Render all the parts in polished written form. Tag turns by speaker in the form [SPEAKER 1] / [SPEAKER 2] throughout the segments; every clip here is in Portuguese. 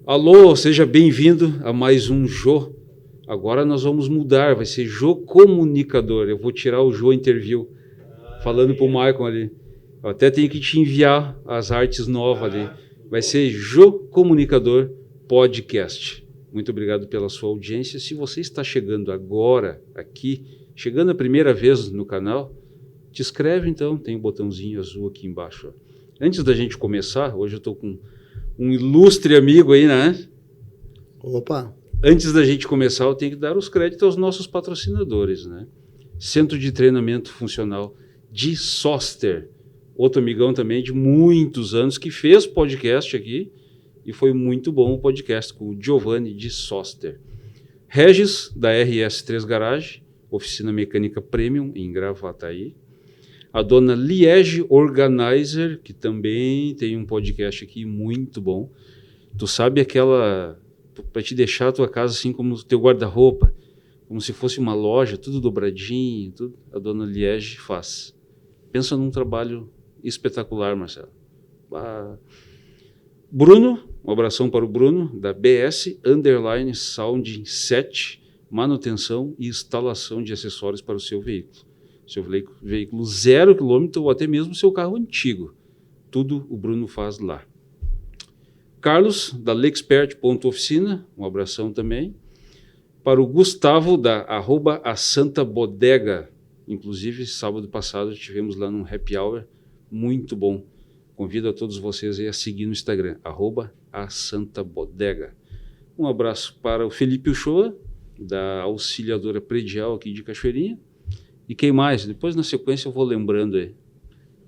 [SPEAKER 1] Alô, seja bem-vindo a mais um Jô. Agora nós vamos mudar, vai ser Jô Comunicador. Eu vou tirar o Jô Interview, falando para o Maicon ali. Eu até tenho que te enviar as artes novas ali. Vai ser Jô Comunicador Podcast. Muito obrigado pela sua audiência. Se você está chegando agora aqui, chegando a primeira vez no canal, te inscreve então, tem um botãozinho azul aqui embaixo. Ó. Antes da gente começar, hoje eu estou com um ilustre amigo aí, né?
[SPEAKER 2] Opa!
[SPEAKER 1] Antes da gente começar, eu tenho que dar os créditos aos nossos patrocinadores, né? Centro de Treinamento Funcional de Soster, outro amigão também de muitos anos, que fez podcast aqui, e foi muito bom o podcast com o Giovanni de Soster. Regis, da RS3 Garage, oficina mecânica premium em Gravataí. A dona Liege Organizer, que também tem um podcast aqui muito bom. Tu sabe aquela... para te deixar a tua casa assim como o teu guarda-roupa, como se fosse uma loja, tudo dobradinho, tudo. A dona Liege faz. Pensa num trabalho espetacular, Marcelo. Bruno, um abração para o Bruno, da BS_Sound 7, manutenção e instalação de acessórios para o seu veículo. Seu veículo 0 km ou até mesmo seu carro antigo. Tudo o Bruno faz lá. Carlos, da Lexpert.oficina, um abração também. Para o Gustavo, da @asantabodega. Inclusive, sábado passado tivemos lá num happy hour muito bom. Convido a todos vocês aí a seguir no Instagram, @asantabodega. Um abraço para o Felipe Uchoa, da Auxiliadora Predial aqui de Cachoeirinha. E quem mais? Depois, na sequência, eu vou lembrando aí.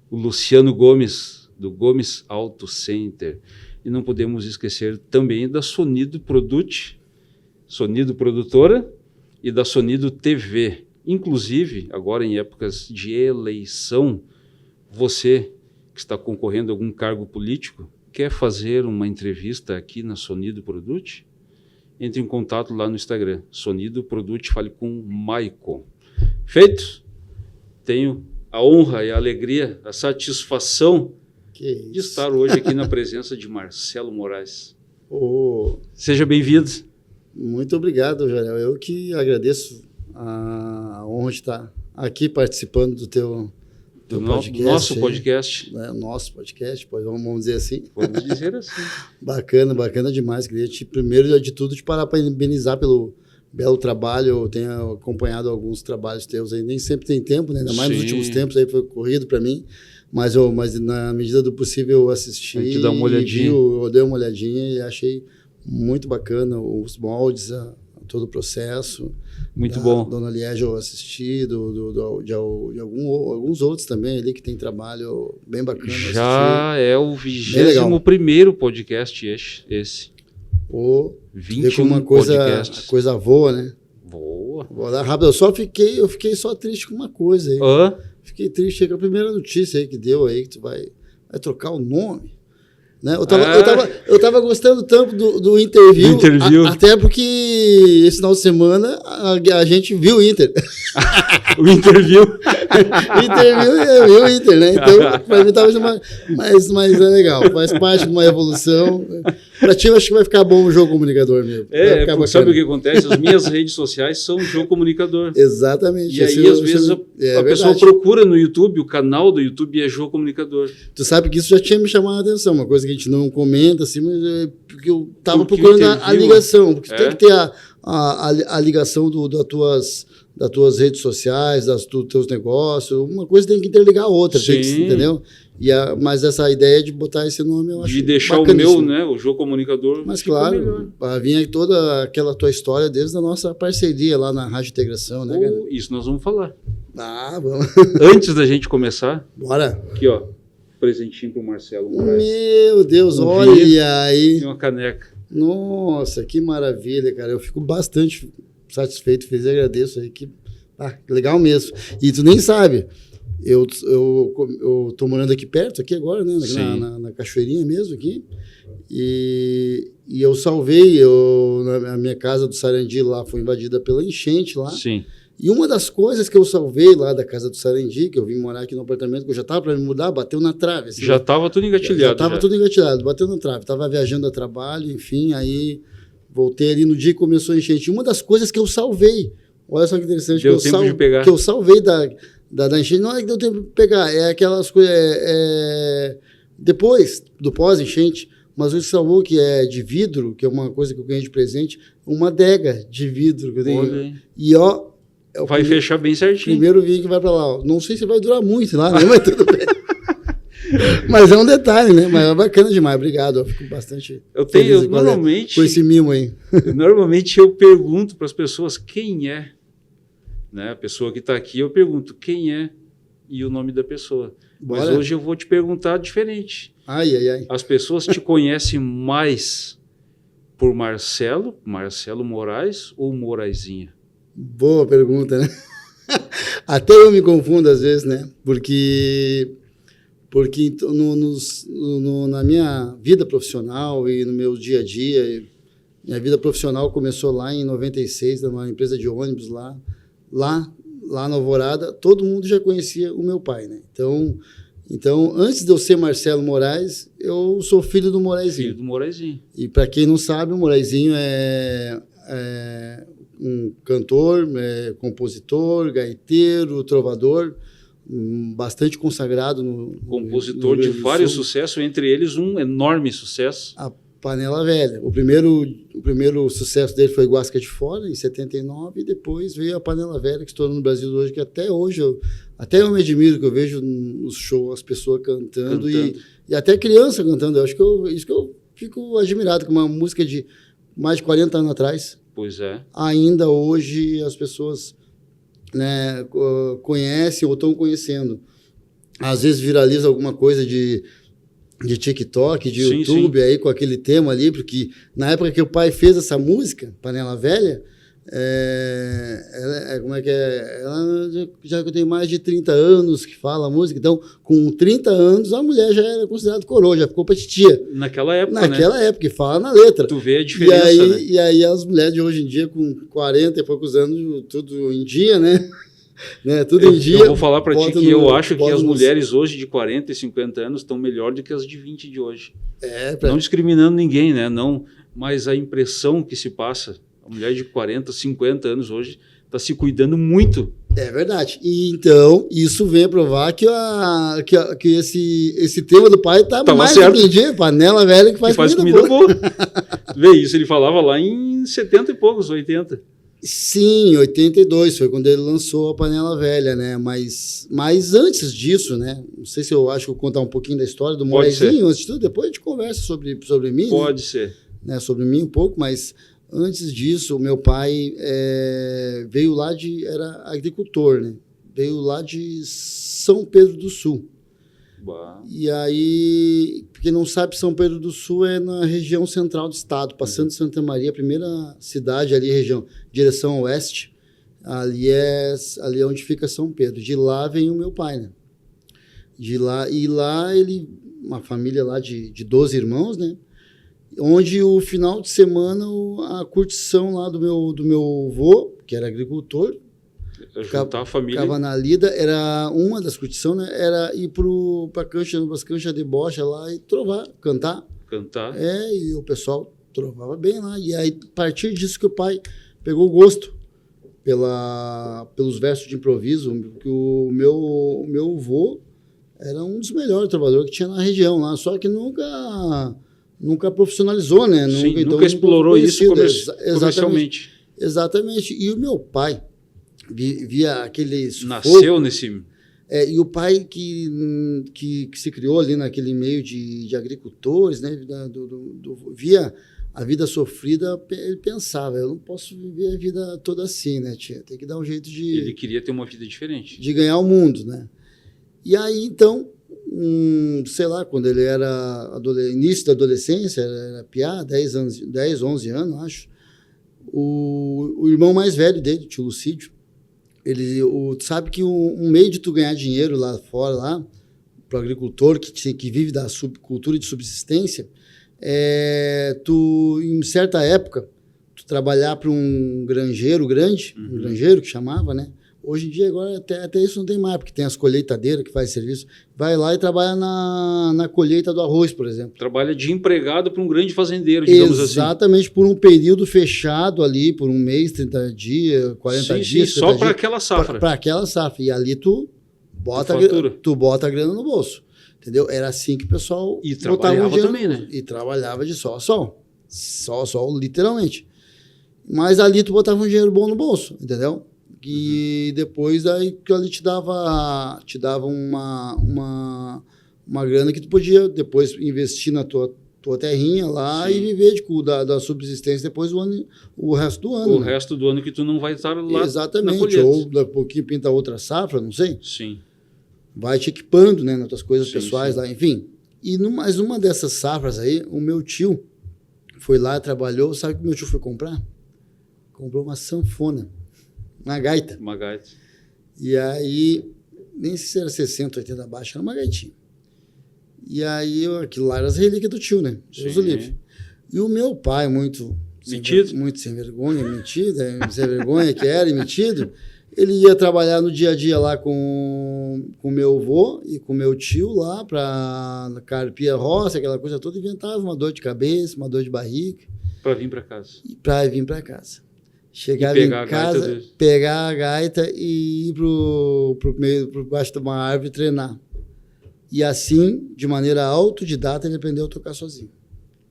[SPEAKER 1] O Luciano Gomes, do Gomes Auto Center. E não podemos esquecer também da Sonido Product, Sonido Produtora, e da Sonido TV. Inclusive, agora em épocas de eleição, você que está concorrendo a algum cargo político, quer fazer uma entrevista aqui na Sonido Product? Entre em contato lá no Instagram, Sonido Product, fale com o Maicon. Feito? Tenho a honra e a alegria, a satisfação de estar hoje aqui na presença de Marcelo Moraes. Seja bem-vindo.
[SPEAKER 2] Muito obrigado, Jorel. Eu que agradeço a honra de estar aqui participando do teu podcast.
[SPEAKER 1] Nosso podcast.
[SPEAKER 2] Nosso podcast, vamos dizer assim.
[SPEAKER 1] Vamos dizer assim.
[SPEAKER 2] Bacana demais. Queria primeiro de tudo te parabenizar pelo belo trabalho. Eu tenho acompanhado alguns trabalhos teus aí, nem sempre tem tempo, né? Ainda mais nos últimos tempos aí foi corrido para mim, mas na medida do possível eu assisti.
[SPEAKER 1] A gente dá uma olhadinha.
[SPEAKER 2] Eu dei uma olhadinha e achei muito bacana os moldes, todo o processo.
[SPEAKER 1] Muito bom.
[SPEAKER 2] Dona Liege eu assisti, de alguns outros também ali que tem trabalho bem bacana.
[SPEAKER 1] Já é o 21º podcast esse. 21
[SPEAKER 2] uma coisa voa, né?
[SPEAKER 1] Voa.
[SPEAKER 2] Vou dar rápido. Eu fiquei só triste com uma coisa aí. Fiquei triste com a primeira notícia aí que deu aí, que tu vai trocar o nome. Né? Eu tava gostando tanto do interview. Até porque esse final de semana a gente viu o Inter.
[SPEAKER 1] O interview.
[SPEAKER 2] Viu o Inter, né? Então, pra mim tava mas é legal, faz parte de uma evolução. Pra ti, eu acho que vai ficar bom o Jogo Comunicador mesmo.
[SPEAKER 1] Sabe o que acontece? As minhas redes sociais são o Jogo Comunicador.
[SPEAKER 2] Exatamente.
[SPEAKER 1] E aí, às vezes, a pessoa procura no YouTube, o canal do YouTube é Jogo Comunicador.
[SPEAKER 2] Tu sabe que isso já tinha me chamado a atenção, uma coisa que a gente não comenta, assim, mas porque eu tava procurando a ligação, porque tem que ter a ligação das tuas redes sociais, dos teus negócios, uma coisa tem que interligar a outra, entendeu? Mas essa ideia de botar esse nome, eu acho
[SPEAKER 1] de deixar bacaníssimo. O meu, né, o Jogo Comunicador.
[SPEAKER 2] Mas claro, vinha toda aquela tua história desde a nossa parceria lá na Rádio Integração, né, cara?
[SPEAKER 1] Isso nós vamos falar.
[SPEAKER 2] Vamos.
[SPEAKER 1] Antes da gente começar,
[SPEAKER 2] bora.
[SPEAKER 1] Aqui, ó, presentinho pro Marcelo Moraes.
[SPEAKER 2] Meu Deus, olha aí.
[SPEAKER 1] E uma caneca.
[SPEAKER 2] Nossa, que maravilha, cara. Eu fico bastante satisfeito, feliz e agradeço aí. Que legal mesmo. E tu nem sabe, eu tô morando aqui perto, aqui agora, né? Na Cachoeirinha mesmo, aqui. E eu salvei, a minha casa do Sarandi lá foi invadida pela enchente lá.
[SPEAKER 1] Sim.
[SPEAKER 2] E uma das coisas que eu salvei lá da casa do Sarandi, que eu vim morar aqui no apartamento, que eu já estava para me mudar, bateu na trave. Assim,
[SPEAKER 1] já estava tudo engatilhado.
[SPEAKER 2] Já estava tudo engatilhado, bateu na trave. Estava viajando a trabalho, enfim, aí voltei ali no dia que começou a enchente. Uma das coisas que eu salvei, olha só que interessante,
[SPEAKER 1] deu tempo de pegar.
[SPEAKER 2] Que eu salvei da enchente, não é que deu tempo de pegar, é aquelas coisas, depois do pós-enchente, mas o que salvou, que é de vidro, que é uma coisa que eu ganhei de presente, uma adega de vidro que eu tenho.
[SPEAKER 1] Olha.
[SPEAKER 2] E ó,
[SPEAKER 1] vai fechar bem certinho.
[SPEAKER 2] Primeiro vinho que vai para lá. Ó. Não sei se vai durar muito lá, né? Mas tudo bem. Mas é um detalhe, né? Mas é bacana demais. Obrigado. Eu fico bastante
[SPEAKER 1] feliz normalmente
[SPEAKER 2] com esse mimo aí.
[SPEAKER 1] Normalmente eu pergunto para as pessoas quem é, né? A pessoa que está aqui, eu pergunto quem é e o nome da pessoa. Bora. Mas hoje eu vou te perguntar diferente.
[SPEAKER 2] Ai, ai, ai.
[SPEAKER 1] As pessoas te conhecem mais por Marcelo Moraes ou Moraizinha?
[SPEAKER 2] Boa pergunta, né? Até eu me confundo às vezes, né? Porque na minha vida profissional e no meu dia a dia, minha vida profissional começou lá em 96, numa empresa de ônibus lá na Alvorada, todo mundo já conhecia o meu pai, né? Então, antes de eu ser Marcelo Moraes, eu sou filho do Moraizinho.
[SPEAKER 1] Filho do Moraizinho.
[SPEAKER 2] E para quem não sabe, o Moraizinho é um cantor, compositor, gaiteiro, trovador, bastante consagrado no
[SPEAKER 1] compositor de vários sucessos, entre eles um enorme sucesso.
[SPEAKER 2] A Panela Velha. O primeiro sucesso dele foi Guasca de Fora, em 79, e depois veio a Panela Velha, que estourou no Brasil hoje, que até hoje eu me admiro, que eu vejo nos shows as pessoas cantando. E até criança cantando. Eu acho que isso que eu fico admirado, com uma música de mais de 40 anos atrás.
[SPEAKER 1] Pois é.
[SPEAKER 2] Ainda hoje as pessoas, né, conhecem ou estão conhecendo. Às vezes viraliza alguma coisa de TikTok, de YouTube, sim. Aí com aquele tema ali, porque na época que o pai fez essa música, Panela Velha, como é que é? Ela já tem mais de 30 anos que fala a música, então com 30 anos a mulher já era considerada coroa, já ficou pra titia.
[SPEAKER 1] Naquela época,
[SPEAKER 2] Naquela época, que fala na letra.
[SPEAKER 1] Tu vê a diferença, né?
[SPEAKER 2] E aí as mulheres de hoje em dia, com 40 e poucos anos, tudo em dia, né? Tudo em dia.
[SPEAKER 1] Eu vou falar para ti que eu acho que as mulheres hoje de 40 e 50 anos estão melhor do que as de 20 de hoje. Não discriminando ninguém, né? Não, mas a impressão que se passa, a mulher de 40, 50 anos hoje está se cuidando muito.
[SPEAKER 2] É verdade. E então, isso vem a provar que esse tema do pai está mais
[SPEAKER 1] certo.
[SPEAKER 2] Do que dia, Panela Velha que faz
[SPEAKER 1] comida boa. Vê, isso ele falava lá em 70 e poucos, 80.
[SPEAKER 2] Sim, 82 foi quando ele lançou a Panela Velha, né? Mas antes disso, né? Não sei se eu acho que eu vou contar um pouquinho da história do Moraizinho, antes de tudo, depois a gente conversa sobre mim.
[SPEAKER 1] Pode ser.
[SPEAKER 2] Né? Sobre mim um pouco, mas antes disso, o meu pai veio lá era agricultor, né? Veio lá de São Pedro do Sul.
[SPEAKER 1] Bah.
[SPEAKER 2] E aí, quem não sabe, São Pedro do Sul é na região central do estado, passando de Santa Maria, a primeira cidade ali, região, direção oeste, ali é onde fica São Pedro. De lá vem o meu pai, né? E lá uma família lá de 12 irmãos, né? Onde o final de semana a curtição lá do meu avô, que era agricultor,
[SPEAKER 1] juntar a família.
[SPEAKER 2] Ficava na lida, era uma das curtições, né? Era ir para as canchas de bocha lá e trovar, cantar. E o pessoal trovava bem lá. E aí, a partir disso que o pai pegou gosto pelos versos de improviso, que o meu avô era um dos melhores trovadores que tinha na região lá, só que nunca profissionalizou, né?
[SPEAKER 1] Sim, nunca explorou isso comercialmente.
[SPEAKER 2] Exatamente. E o meu pai via aquele sufoco.
[SPEAKER 1] Nasceu nesse...
[SPEAKER 2] E o pai que se criou ali naquele meio de agricultores, né, via a vida sofrida, ele pensava, eu não posso viver a vida toda assim, né, tia? Tem que dar um jeito de...
[SPEAKER 1] Ele queria ter uma vida diferente.
[SPEAKER 2] De ganhar o mundo, né? E aí, então, sei lá, quando ele era início da adolescência, era piá, 10, 11 anos, acho, o irmão mais velho dele, tio Lucídio, sabe que um meio de tu ganhar dinheiro lá fora, para o agricultor que vive da subcultura de subsistência, em certa época, tu trabalhar para um granjeiro grande, um granjeiro que chamava, né? Hoje em dia, agora, até isso não tem mais, porque tem as colheitadeiras que faz serviço. Vai lá e trabalha na colheita do arroz, por exemplo.
[SPEAKER 1] Trabalha de empregado para um grande fazendeiro, digamos assim.
[SPEAKER 2] Exatamente, por um período fechado ali, por um mês, 30 dias, 40 dias.
[SPEAKER 1] Sim, só para aquela safra.
[SPEAKER 2] Para aquela safra. E ali tu bota a grana no bolso. Entendeu? Era assim que o pessoal
[SPEAKER 1] e trabalhava também, né?
[SPEAKER 2] E trabalhava de sol a sol. Sol a sol, literalmente. Mas ali tu botava um dinheiro bom no bolso, entendeu? E depois aí que ali te dava uma grana que tu podia depois investir na tua terrinha lá. Sim. E viver da subsistência depois o resto do ano.
[SPEAKER 1] O resto do ano que tu não vai estar lá.
[SPEAKER 2] Exatamente. Ou daqui a pouquinho pinta outra safra, não sei.
[SPEAKER 1] Sim.
[SPEAKER 2] Vai te equipando, né, nas tuas coisas pessoais lá, enfim. E mas uma dessas safras aí, o meu tio foi lá, trabalhou, sabe o que meu tio foi comprar? Comprou uma sanfona. Uma gaita.
[SPEAKER 1] Uma gaita.
[SPEAKER 2] E aí, nem sei se era 60, 80 abaixo, era uma gaitinha. E aí, aquilo lá era as relíquias do tio, né? Deus o livre. E o meu pai, muito sem vergonha, metido, sem vergonha que era e metido, ele ia trabalhar no dia a dia lá com meu avô e com meu tio lá para carpir a roça, aquela coisa toda, inventava uma dor de cabeça, uma dor de barriga.
[SPEAKER 1] Para vir para casa.
[SPEAKER 2] Para vir para casa. Chegava em casa, pegar a gaita e ir para baixo de uma árvore e treinar. E assim, de maneira autodidata, ele aprendeu a tocar sozinho.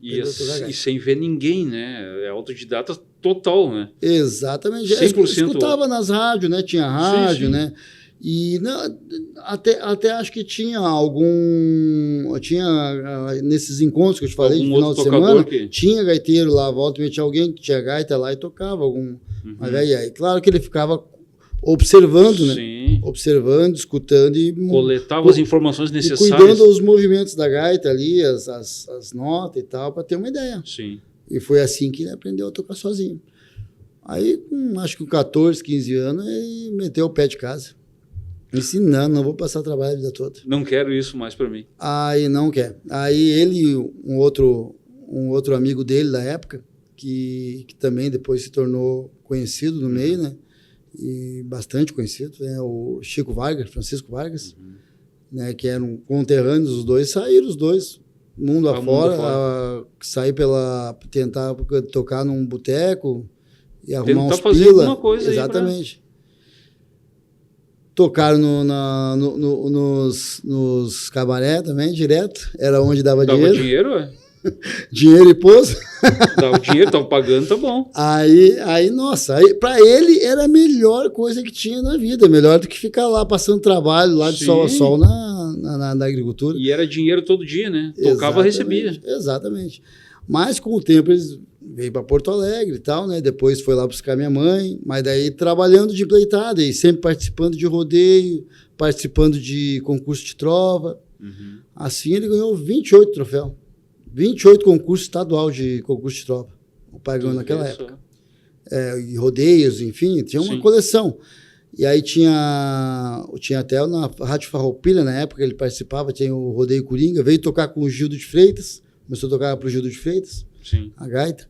[SPEAKER 1] E sem ver ninguém, né? É autodidata total, né?
[SPEAKER 2] Exatamente.
[SPEAKER 1] 100%.
[SPEAKER 2] Escutava nas rádios, né? Tinha rádio, sim. Né? E não, até acho que tinha nesses encontros que eu te falei, de final de semana, tinha gaiteiro lá, volta e meia, tinha alguém que tinha gaita lá e tocava algum. Mas aí, claro que ele ficava observando, né?
[SPEAKER 1] Sim.
[SPEAKER 2] Observando, escutando e
[SPEAKER 1] coletava as informações necessárias.
[SPEAKER 2] E cuidando dos movimentos da gaita ali, as notas e tal, para ter uma ideia.
[SPEAKER 1] Sim.
[SPEAKER 2] E foi assim que ele aprendeu a tocar sozinho. Aí, acho que com 14, 15 anos, ele meteu o pé de casa. Disse, não vou passar trabalho a vida toda.
[SPEAKER 1] Não quero isso mais para mim.
[SPEAKER 2] Aí não quer. Aí ele e um outro amigo dele da época, que também depois se tornou conhecido no meio, né? E bastante conhecido, né? O Chico Vargas, Francisco Vargas, né? Que eram conterrâneos, os dois saíram, os dois, mundo afora, sair tentar tocar num boteco e arrumar uns pila.
[SPEAKER 1] Alguma coisa.
[SPEAKER 2] Exatamente. Tocaram nos cabaré também, direto. Era onde dava dinheiro.
[SPEAKER 1] Dava dinheiro, é?
[SPEAKER 2] Dinheiro e pouso.
[SPEAKER 1] Dava dinheiro, tava pagando, tá bom.
[SPEAKER 2] Aí nossa, pra ele era a melhor coisa que tinha na vida. Melhor do que ficar lá passando trabalho, lá de sol a sol na agricultura.
[SPEAKER 1] E era dinheiro todo dia, né? Tocava, recebia.
[SPEAKER 2] Exatamente. Mas com o tempo eles veio para Porto Alegre e tal, né? Depois foi lá buscar minha mãe, mas daí trabalhando de empleitada e sempre participando de rodeio, participando de concurso de trova. Assim ele ganhou 28 troféus. 28 concursos estadual de concurso de trova. O pai ganhou naquela época. E rodeios, enfim, tinha uma coleção. E aí tinha até na Rádio Farroupilha, na época, ele participava, tinha o Rodeio Coringa, veio tocar com o Gildo de Freitas, começou a tocar para o Gildo de Freitas,
[SPEAKER 1] sim.
[SPEAKER 2] A gaita.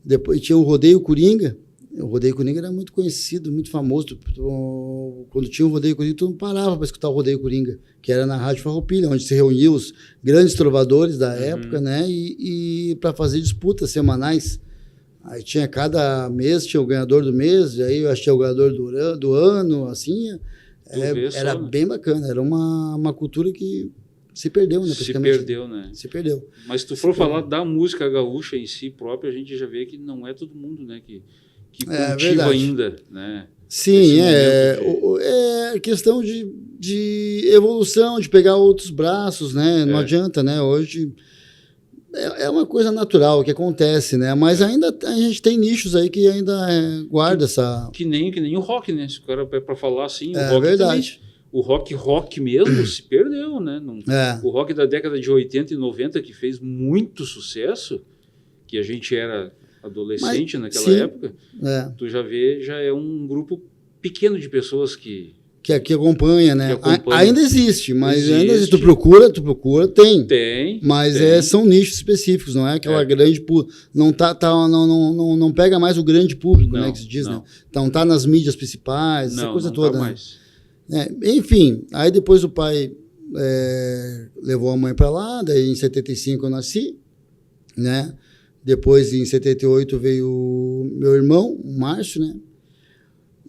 [SPEAKER 2] Depois tinha o Rodeio Coringa. O Rodeio Coringa era muito conhecido, muito famoso. Quando tinha o Rodeio Coringa, todo mundo parava para escutar o Rodeio Coringa, que era na Rádio Farroupilha, onde se reuniam os grandes trovadores da época, né? E para fazer disputas semanais. Aí tinha cada mês, tinha o ganhador do mês, e aí eu achei o ganhador do ano, assim. Era bem bacana, era uma cultura que se perdeu, né?
[SPEAKER 1] Se perdeu, né?
[SPEAKER 2] Se perdeu.
[SPEAKER 1] Mas se tu for falar da música gaúcha em si própria, a gente já vê que não é todo mundo, né, que cultiva ainda, né?
[SPEAKER 2] Sim, é questão de evolução, de pegar outros braços, né? Não adianta, né? Hoje é uma coisa natural que acontece, né? Mas ainda a gente tem nichos aí que ainda guarda essa...
[SPEAKER 1] Que nem o rock, né? Se o cara é para falar assim, o
[SPEAKER 2] rock
[SPEAKER 1] também...
[SPEAKER 2] verdade.
[SPEAKER 1] O rock mesmo se perdeu, né? O rock da década de 80 e 90, que fez muito sucesso, que a gente era adolescente naquela época, tu já vê, já é um grupo pequeno de pessoas que
[SPEAKER 2] que acompanha, né?
[SPEAKER 1] Que acompanha.
[SPEAKER 2] Ainda existe, mas
[SPEAKER 1] Existe.
[SPEAKER 2] ainda existe. Tu procura, tem.
[SPEAKER 1] Tem.
[SPEAKER 2] Mas
[SPEAKER 1] tem.
[SPEAKER 2] São nichos específicos, não é aquela grande público. Não pega mais o grande público,
[SPEAKER 1] Não,
[SPEAKER 2] né? Que se diz,
[SPEAKER 1] não.
[SPEAKER 2] né? Então tá nas mídias principais, essa
[SPEAKER 1] Não,
[SPEAKER 2] coisa
[SPEAKER 1] não
[SPEAKER 2] toda.
[SPEAKER 1] tá
[SPEAKER 2] né?
[SPEAKER 1] mais.
[SPEAKER 2] Enfim, aí depois o pai levou a mãe para lá, daí em 75 eu nasci, né? Depois em 78 veio o meu irmão, o Márcio, né?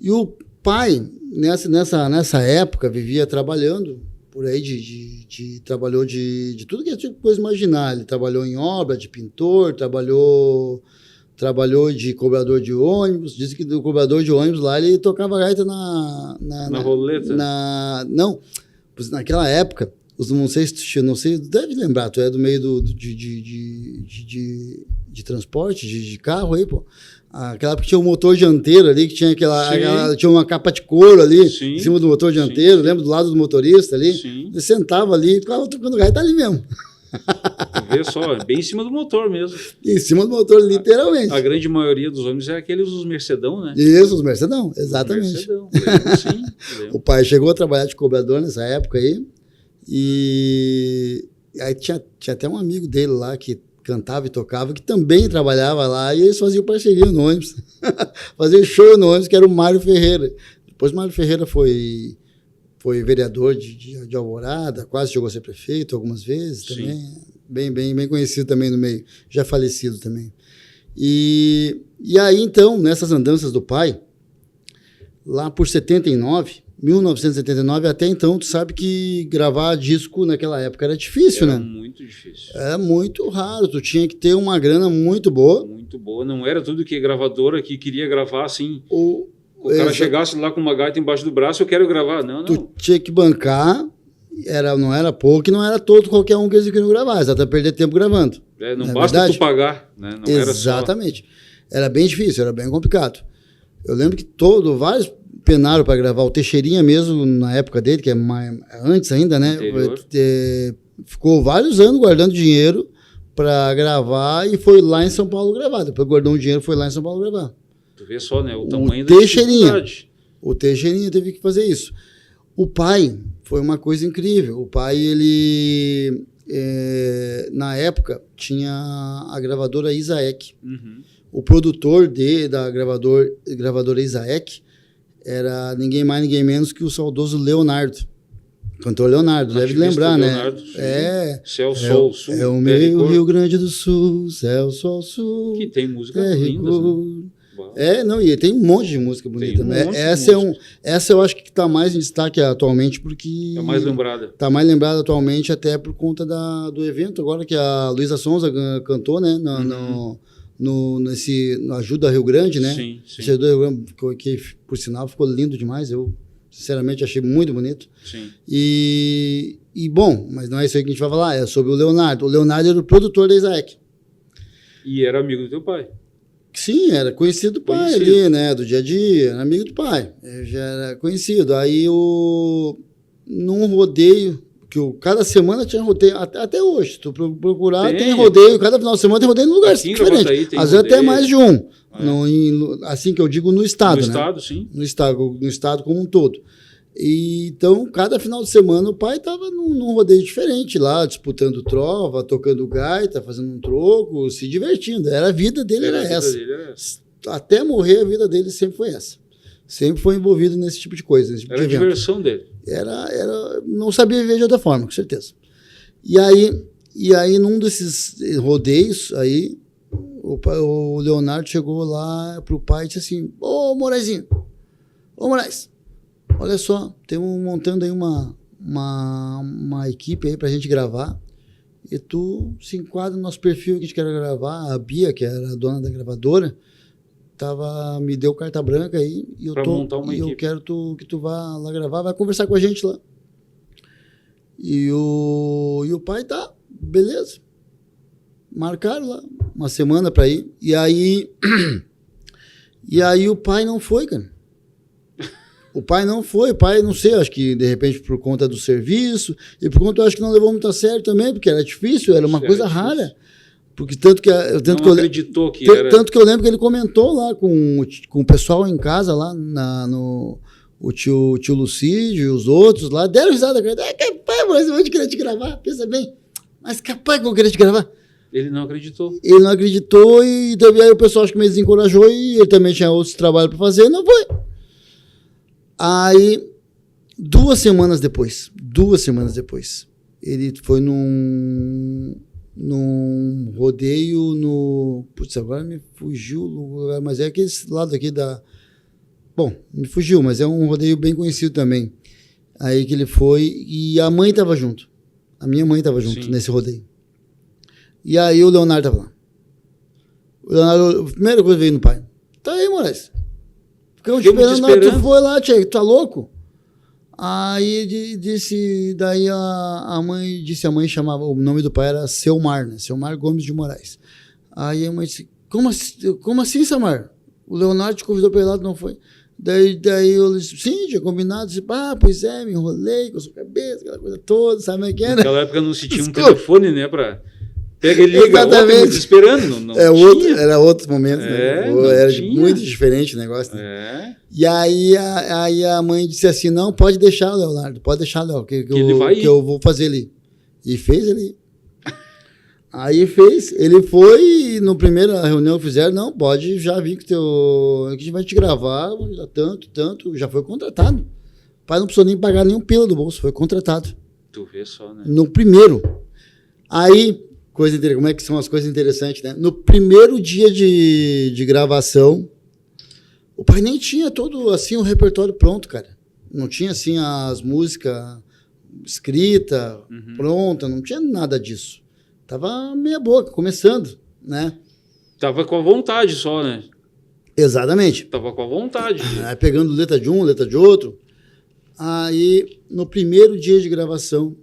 [SPEAKER 2] E o pai, nessa época, vivia trabalhando por aí, trabalhou de tudo que é tipo coisa imaginar. Ele trabalhou em obra, de pintor, trabalhou de cobrador de ônibus. Diz que do cobrador de ônibus lá ele tocava gaita na
[SPEAKER 1] roleta?
[SPEAKER 2] Não, naquela época, não sei, deve lembrar, tu é do meio de transporte, de carro aí, pô. Aquela época tinha um motor dianteiro ali, que tinha tinha uma capa de couro ali,
[SPEAKER 1] Sim.
[SPEAKER 2] em cima do motor dianteiro, lembra do lado do motorista ali?
[SPEAKER 1] Sim.
[SPEAKER 2] Ele sentava ali, ficava tocando gaita ali mesmo.
[SPEAKER 1] Vê só, bem em cima do motor mesmo.
[SPEAKER 2] Em cima do motor, literalmente.
[SPEAKER 1] A grande maioria dos ônibus é aqueles os Mercedão, né?
[SPEAKER 2] Isso, os Mercedão, exatamente.
[SPEAKER 1] Mercedão, lembro, sim.
[SPEAKER 2] O pai chegou a trabalhar de cobrador nessa época aí, e aí tinha até um amigo dele lá que cantava e tocava, que também trabalhava lá, e eles faziam parceria no ônibus. Faziam show no ônibus, que era o Mário Ferreira. Depois o Mário Ferreira foi vereador de Alvorada, quase chegou a ser prefeito algumas vezes também. Bem conhecido também no meio, já falecido também. E aí, então, nessas andanças do pai, lá por 1979, até então, tu sabe que gravar disco naquela época era difícil,
[SPEAKER 1] Era
[SPEAKER 2] né?
[SPEAKER 1] muito difícil.
[SPEAKER 2] Era muito raro, tu tinha que ter uma grana muito boa.
[SPEAKER 1] Muito boa, não era tudo que gravadora que queria gravar assim. O cara chegasse lá com uma gaita embaixo do braço, eu quero gravar. Não.
[SPEAKER 2] Tu tinha que bancar, não era pouco e não era todo qualquer um que eles queriam gravar, exato, até perder tempo gravando.
[SPEAKER 1] Não basta verdade? Tu pagar, né? Não
[SPEAKER 2] exatamente. Era bem difícil, era bem complicado. Eu lembro que vários penaram para gravar. O Teixeirinha mesmo, na época dele, que é antes ainda, né? Ficou vários anos guardando dinheiro para gravar e foi lá em São Paulo gravar. Depois guardou um dinheiro e foi lá em São Paulo gravar.
[SPEAKER 1] Tu vê só, né? O tamanho da dificuldade.
[SPEAKER 2] O Teixeirinha teve que fazer isso. O pai foi uma coisa incrível. O pai, ele... na época, tinha a gravadora Isaac.
[SPEAKER 1] Uhum.
[SPEAKER 2] O produtor da gravadora Isaac era ninguém mais, ninguém menos que o saudoso Leonardo. Cantor Leonardo, deve lembrar,
[SPEAKER 1] Leonardo,
[SPEAKER 2] né?
[SPEAKER 1] Céu, Sol, Sul.
[SPEAKER 2] É o meu Rio Grande do Sul, Céu, Sol, Sul.
[SPEAKER 1] Que tem músicas lindas, né?
[SPEAKER 2] E tem um monte de música bonita. Essa eu acho que está mais em destaque atualmente, porque...
[SPEAKER 1] É mais lembrada.
[SPEAKER 2] Está mais lembrada atualmente até por conta do evento agora que a Luísa Sonza cantou, né? No Ajuda Rio Grande, né?
[SPEAKER 1] Sim.
[SPEAKER 2] Ajuda Rio Grande, que por sinal ficou lindo demais. Eu, sinceramente, achei muito bonito.
[SPEAKER 1] Sim.
[SPEAKER 2] E bom, mas não é isso aí que a gente vai falar, é sobre o Leonardo. O Leonardo era o produtor da Isaac.
[SPEAKER 1] E era amigo do teu pai.
[SPEAKER 2] Sim, era conhecido do pai ali, né? Do dia a dia, era amigo do pai. Já era conhecido. Aí, num rodeio, cada semana tinha rodeio, até hoje, se tu procurar, tem rodeio, cada final de semana tem rodeio em lugar diferente. Às vezes até mais de um. Assim que eu digo no estado, né? No
[SPEAKER 1] estado, sim.
[SPEAKER 2] No estado como um todo. E, então, cada final de semana o pai estava num rodeio diferente lá, disputando trova, tocando gaita, fazendo um troco, se divertindo. A vida dele era essa. Até morrer, a vida dele sempre foi essa. Sempre foi envolvido nesse tipo de coisa. Nesse tipo
[SPEAKER 1] era a diversão dele.
[SPEAKER 2] Não sabia viver de outra forma, com certeza. E aí num desses rodeios, aí, o Leonardo chegou lá pro pai e disse assim: Ô Moraizinho, Moraes, olha só, temos montando aí uma equipe aí pra gente gravar, e tu se enquadra no nosso perfil que a gente quer gravar. A Bia, que era a dona da gravadora, me deu carta branca aí, e eu quero que tu vá lá gravar, vai conversar com a gente lá. E o pai tá, beleza. Marcaram lá uma semana pra ir, e aí o pai não foi, cara. O pai não sei, acho que de repente por conta do serviço, e por conta eu acho que não levou muito a sério também, porque era difícil, era uma coisa rara. Porque tanto que eu lembro que ele comentou lá com o pessoal em casa, lá o tio Lucídio e os outros lá deram risada. Capaz, mas eu vou querer te gravar, pensa bem. Mas capaz que eu vou querer te gravar.
[SPEAKER 1] Ele não acreditou.
[SPEAKER 2] Ele não acreditou e também aí o pessoal acho que me desencorajou e ele também tinha outros trabalhos para fazer e não foi. Aí, 2 semanas depois, ele foi num rodeio no... Putz, agora me fugiu o lugar, mas é aquele lado aqui da... Bom, me fugiu, mas é um rodeio bem conhecido também. Aí que ele foi e a mãe estava junto. A minha mãe estava junto nesse rodeio. E aí o Leonardo estava lá. O Leonardo, a primeira coisa veio no pai. Tá aí, Moraes. Ficamos te esperando. Tu foi lá, tia, tu tá louco? Aí disse, daí a mãe disse, a mãe chamava, o nome do pai era Selmar, né? Selmar Gomes de Moraes. Aí a mãe disse, como assim, Selmar? O Leonardo te convidou para ir lá, tu não foi? Daí eu disse, sim, tinha combinado, disse, pois é, me enrolei com a sua cabeça, aquela coisa toda, sabe como é que é, né?
[SPEAKER 1] Naquela época não se tinha um telefone, né, pra... Pega e liga,
[SPEAKER 2] exatamente.
[SPEAKER 1] Esperando, não
[SPEAKER 2] era outro momento, né? Era muito diferente o negócio, né? E aí a mãe disse assim, não, pode deixar, Leonardo, pode deixar, Léo, que eu vou fazer ali. E fez ali. Aí fez, ele foi e na primeira reunião que fizeram, não, pode já vir que a gente vai te gravar, tanto, já foi contratado. O pai não precisou nem pagar nenhum pila do bolso, foi contratado.
[SPEAKER 1] Tu vê só, né?
[SPEAKER 2] No primeiro. Aí... como é que são as coisas interessantes, né? No primeiro dia de gravação, o pai nem tinha todo, assim, o repertório pronto, cara. Não tinha, assim, as músicas escritas, pronta, não tinha nada disso. Tava meia boca, começando, né?
[SPEAKER 1] Tava com a vontade só, né?
[SPEAKER 2] Exatamente.
[SPEAKER 1] Tava com a vontade.
[SPEAKER 2] Aí pegando letra de um, letra de outro. Aí, no primeiro dia de gravação,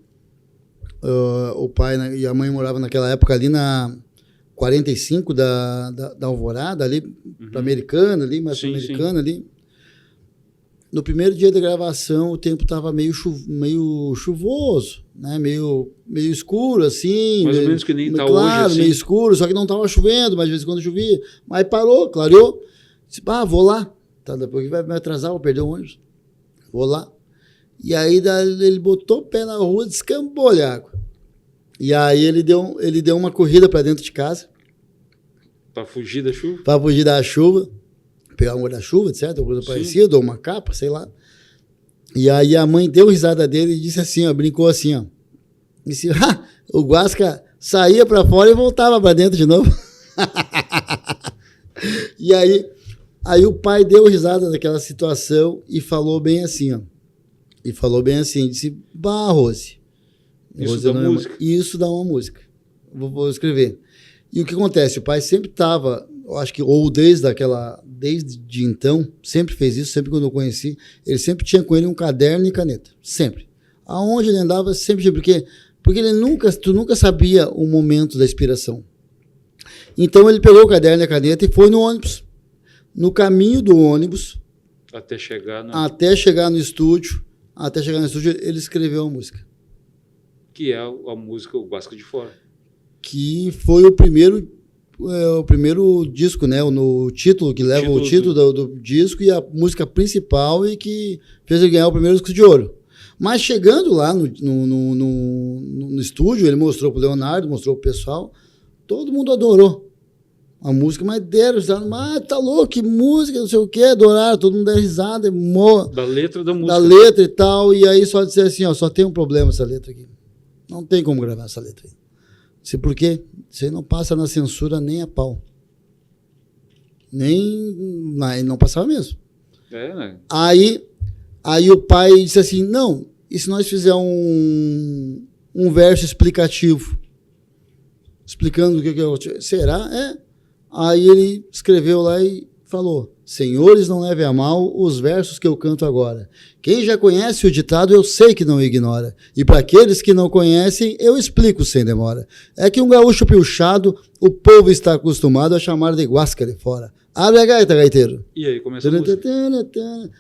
[SPEAKER 2] o pai e a mãe moravam naquela época ali na 45 da Alvorada, ali para Americana, ali, mais para Americana, ali. No primeiro dia da gravação, o tempo estava meio chuvoso, né? Meio escuro, assim.
[SPEAKER 1] Mais ou menos que nem está
[SPEAKER 2] claro,
[SPEAKER 1] hoje, assim.
[SPEAKER 2] Meio escuro, só que não estava chovendo, mas de vez em quando chovia. Mas parou, clareou. Disse, vou lá. Tá, depois vai me atrasar, vou perder o ônibus. Vou lá. E aí ele botou o pé na rua, descambou-lhe a água. E aí ele deu uma corrida para dentro de casa.
[SPEAKER 1] Para fugir da chuva?
[SPEAKER 2] Para fugir da chuva. Pegar um guarda-chuva, etc. Ou coisa parecida, ou uma capa, sei lá. E aí a mãe deu risada dele e disse assim, ó, brincou assim, ó. Disse, o Guasca saía para fora e voltava para dentro de novo. E aí o pai deu risada daquela situação e falou bem assim, ó. Disse, Rose. Isso dá uma música. Vou escrever. E o que acontece? O pai sempre estava, eu acho que, ou desde então, sempre fez isso, sempre quando eu conheci, ele sempre tinha com ele um caderno e caneta. Sempre. Aonde ele andava, sempre tinha. Porque tu nunca sabia o momento da inspiração. Então ele pegou o caderno e a caneta e foi no ônibus. No caminho do ônibus, até chegar no estúdio, ele escreveu a música.
[SPEAKER 1] Que é a música O Guasca de Fora. Que
[SPEAKER 2] foi o primeiro disco, né? O título, que leva o título do disco e a música principal e que fez ele ganhar o primeiro disco de ouro. Mas chegando lá no estúdio, ele mostrou pro Leonardo, mostrou pro pessoal, todo mundo adorou a música, mas deram risada, tá louco, que música, não sei o que, adoraram, todo mundo deu risada.
[SPEAKER 1] Da letra da música.
[SPEAKER 2] Da letra e tal, e aí só disser assim, ó, só tem um problema essa letra aqui. Não tem como gravar essa letra aí. Sei por quê? Você não passa na censura nem a pau. Não passava mesmo.
[SPEAKER 1] Né?
[SPEAKER 2] Aí o pai disse assim, não, e se nós fizermos um verso explicativo? Explicando o que é. Será? Aí ele escreveu lá e falou, senhores, não levem a mal os versos que eu canto agora. Quem já conhece o ditado, eu sei que não ignora. E para aqueles que não conhecem, eu explico sem demora. É que um gaúcho piochado, o povo está acostumado a chamar de Guasca de Fora. Abre a gaita, gaiteiro.
[SPEAKER 1] E aí começa a música.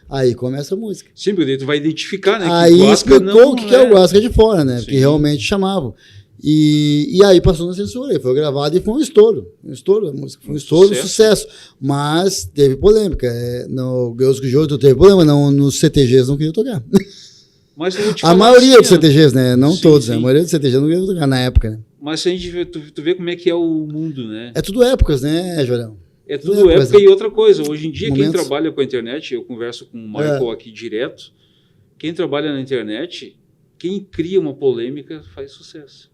[SPEAKER 2] Aí começa a música.
[SPEAKER 1] Sim, porque tu vai identificar, né?
[SPEAKER 2] Aí explicou o que é o Guasca de Fora, né? Sim. Que realmente chamavam. E aí passou na censura, foi gravado e foi um estouro. A música foi um estouro, sucesso. Mas teve polêmica. No Deus que Jogo teve problema, não, nos CTGs não queria tocar.
[SPEAKER 1] Mas
[SPEAKER 2] a maioria dos CTGs, né? Não todos, né? A maioria dos CTGs não queria tocar na época, né?
[SPEAKER 1] Mas se a gente vê, tu vê como é que é o mundo, né?
[SPEAKER 2] É tudo épocas, né, Jorão?
[SPEAKER 1] É tudo época e outra coisa. Hoje em dia, quem trabalha com a internet, eu converso com o Michael aqui direto, quem trabalha na internet, quem cria uma polêmica faz sucesso.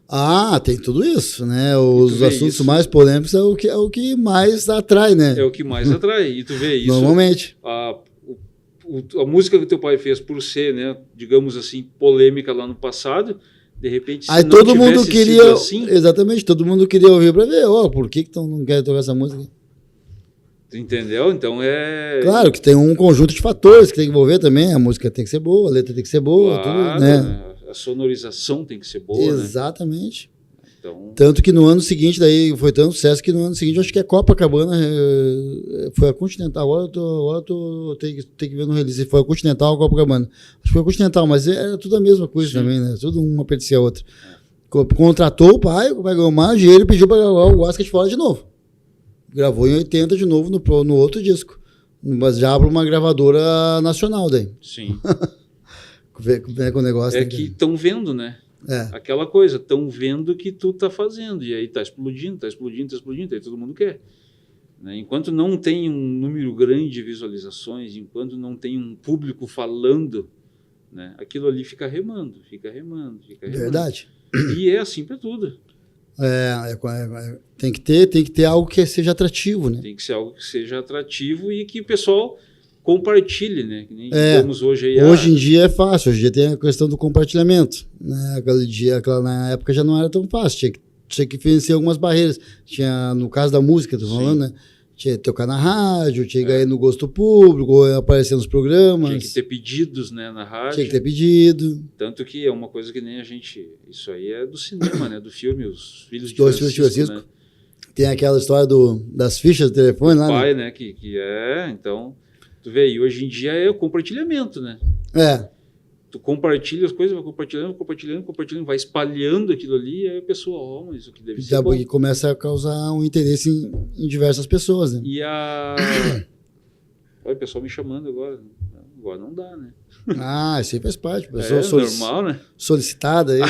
[SPEAKER 2] Ah, tem tudo isso, né? Os assuntos mais polêmicos é o que mais atrai, né?
[SPEAKER 1] É o que mais atrai. E tu vê isso.
[SPEAKER 2] Normalmente.
[SPEAKER 1] A música que teu pai fez por ser, né, digamos assim, polêmica lá no passado, de repente, se
[SPEAKER 2] aí
[SPEAKER 1] não
[SPEAKER 2] todo mundo
[SPEAKER 1] tivesse
[SPEAKER 2] queria,
[SPEAKER 1] sido assim,
[SPEAKER 2] exatamente, todo mundo queria ouvir para ver, por que não quer tocar essa música?
[SPEAKER 1] Entendeu? Então é...
[SPEAKER 2] Claro que tem um conjunto de fatores que tem que envolver também, a música tem que ser boa, a letra tem que ser boa,
[SPEAKER 1] claro,
[SPEAKER 2] tudo, né?
[SPEAKER 1] A sonorização tem que ser boa,
[SPEAKER 2] exatamente.
[SPEAKER 1] Né? Então...
[SPEAKER 2] Tanto que no ano seguinte, daí foi tanto sucesso que no ano seguinte, eu acho que a Copacabana foi a Continental. Agora eu tenho que ver no release. Foi a Continental ou a Copacabana. Acho que foi a Continental, mas era tudo a mesma coisa também, né? Tudo uma pertencia a outra. Contratou o pai ganhou mais dinheiro e pediu para gravar o Oscar de Fora de novo. Gravou em 80 de novo no outro disco. Mas já para uma gravadora nacional daí.
[SPEAKER 1] Sim.
[SPEAKER 2] Com o negócio.
[SPEAKER 1] É que estão vendo, né? Aquela coisa, estão vendo o que tu tá fazendo, e aí tá explodindo, aí todo mundo quer. Né? Enquanto não tem um número grande de visualizações, enquanto não tem um público falando, né, aquilo ali fica remando.
[SPEAKER 2] Verdade.
[SPEAKER 1] E é assim para tudo.
[SPEAKER 2] Tem que ter algo que seja atrativo, né?
[SPEAKER 1] Tem que ser algo que seja atrativo e que o pessoal compartilhe, né? Que nem temos hoje aí.
[SPEAKER 2] Hoje em dia é fácil, hoje em dia tem a questão do compartilhamento. Né? Na época já não era tão fácil, tinha que vencer algumas barreiras. Tinha, no caso da música, tô falando, né? Tinha que tocar na rádio, tinha que ir no gosto público, aparecer nos programas.
[SPEAKER 1] Tinha que ter pedidos, né, na rádio.
[SPEAKER 2] Tinha que ter pedido.
[SPEAKER 1] Tanto que é uma coisa que nem a gente... Isso aí é do cinema, né? Do filme, Os Filhos de Francisco, né?
[SPEAKER 2] Tem aquela história das fichas do telefone lá,
[SPEAKER 1] pai, né? Que então... Tu vê aí, hoje em dia é o compartilhamento, né? Tu compartilha as coisas, vai compartilhando, vai espalhando aquilo ali, e aí a pessoa, mas isso aqui deve ser bom.
[SPEAKER 2] E começa a causar um interesse em diversas pessoas, né?
[SPEAKER 1] Olha, o pessoal me chamando agora. Agora não dá, né?
[SPEAKER 2] Isso aí faz parte. Pessoa
[SPEAKER 1] normal, né?
[SPEAKER 2] Solicitada aí.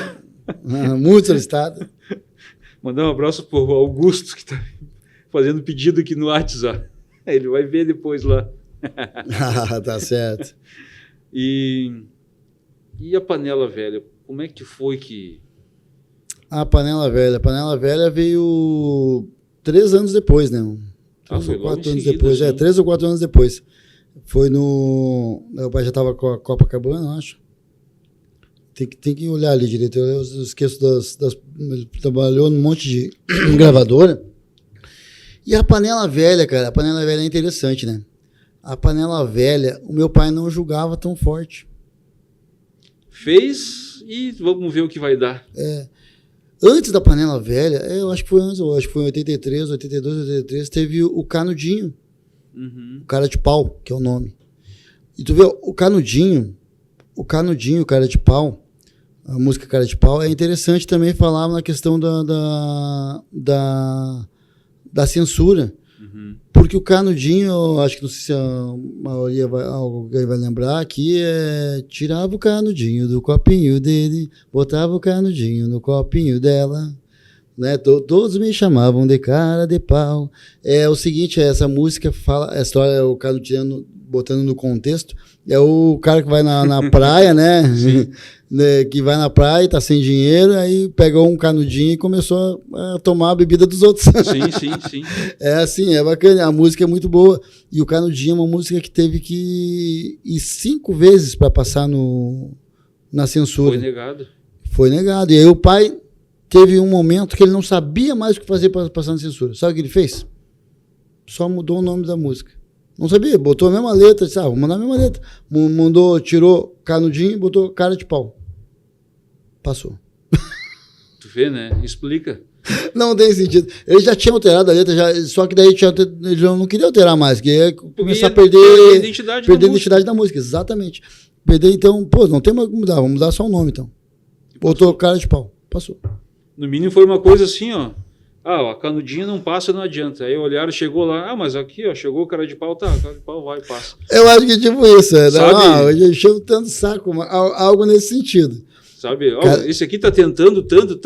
[SPEAKER 2] Muito solicitada.
[SPEAKER 1] Mandar um abraço pro Augusto, que tá fazendo pedido aqui no WhatsApp. Ele vai ver depois lá.
[SPEAKER 2] Tá certo.
[SPEAKER 1] E a Panela Velha, como é que foi que...
[SPEAKER 2] A Panela Velha veio 3 anos depois, né? 3 ou 4 anos depois. Assim. 3 ou 4 anos depois. Foi no... Meu pai já estava com a Copacabana, eu acho. Tem que olhar ali direito. Eu esqueço ele trabalhou num monte de gravadora. E a Panela Velha, cara, a Panela Velha é interessante, né? A Panela Velha, o meu pai não julgava tão forte.
[SPEAKER 1] Fez e vamos ver o que vai dar.
[SPEAKER 2] Antes da Panela Velha, eu acho que foi antes, foi em 83, 82, 83, teve o Canudinho. O Cara de Pau, que é o nome. E tu vê, o Canudinho, Cara de Pau, a música Cara de Pau, é interessante também falar na questão da censura. Porque o Canudinho, acho que não sei se a maioria alguém vai lembrar, que tirava o Canudinho do copinho dele, botava o Canudinho no copinho dela, né? Todos me chamavam de Cara de Pau. É o seguinte, essa música fala, a história, o Canudinho, botando no contexto, é o cara que vai na praia, né? Né? Que vai na praia, tá sem dinheiro, aí pegou um canudinho e começou a tomar a bebida dos outros.
[SPEAKER 1] Sim.
[SPEAKER 2] É assim, é bacana, a música é muito boa. E o Canudinho é uma música que teve que ir 5 vezes para passar na censura. Foi negado. E aí o pai teve um momento que ele não sabia mais o que fazer para passar na censura. Sabe o que ele fez? Só mudou o nome da música. Não sabia, botou a mesma letra, disse, vou mandar a mesma letra. Tirou Canudinho e botou Cara de Pau. Passou.
[SPEAKER 1] Tu vê, né? Explica.
[SPEAKER 2] Não tem sentido. Ele já tinha alterado a letra, só que daí ele não queria alterar mais, que ia começar a perder a identidade da música. Exatamente. Perder, então, não tem mais como mudar, vamos mudar só o nome, então. Botou Cara de Pau. Passou.
[SPEAKER 1] No mínimo foi uma coisa assim, ó. A canudinha não passa, não adianta. Aí olharam, chegou lá, mas aqui, ó, chegou o cara de pau, tá, o cara de pau vai, passa.
[SPEAKER 2] Eu acho que tipo isso, né?
[SPEAKER 1] Sabe?
[SPEAKER 2] Hoje encheu tanto saco, algo nesse sentido.
[SPEAKER 1] Sabe? Ó, esse aqui tá tentando tanto.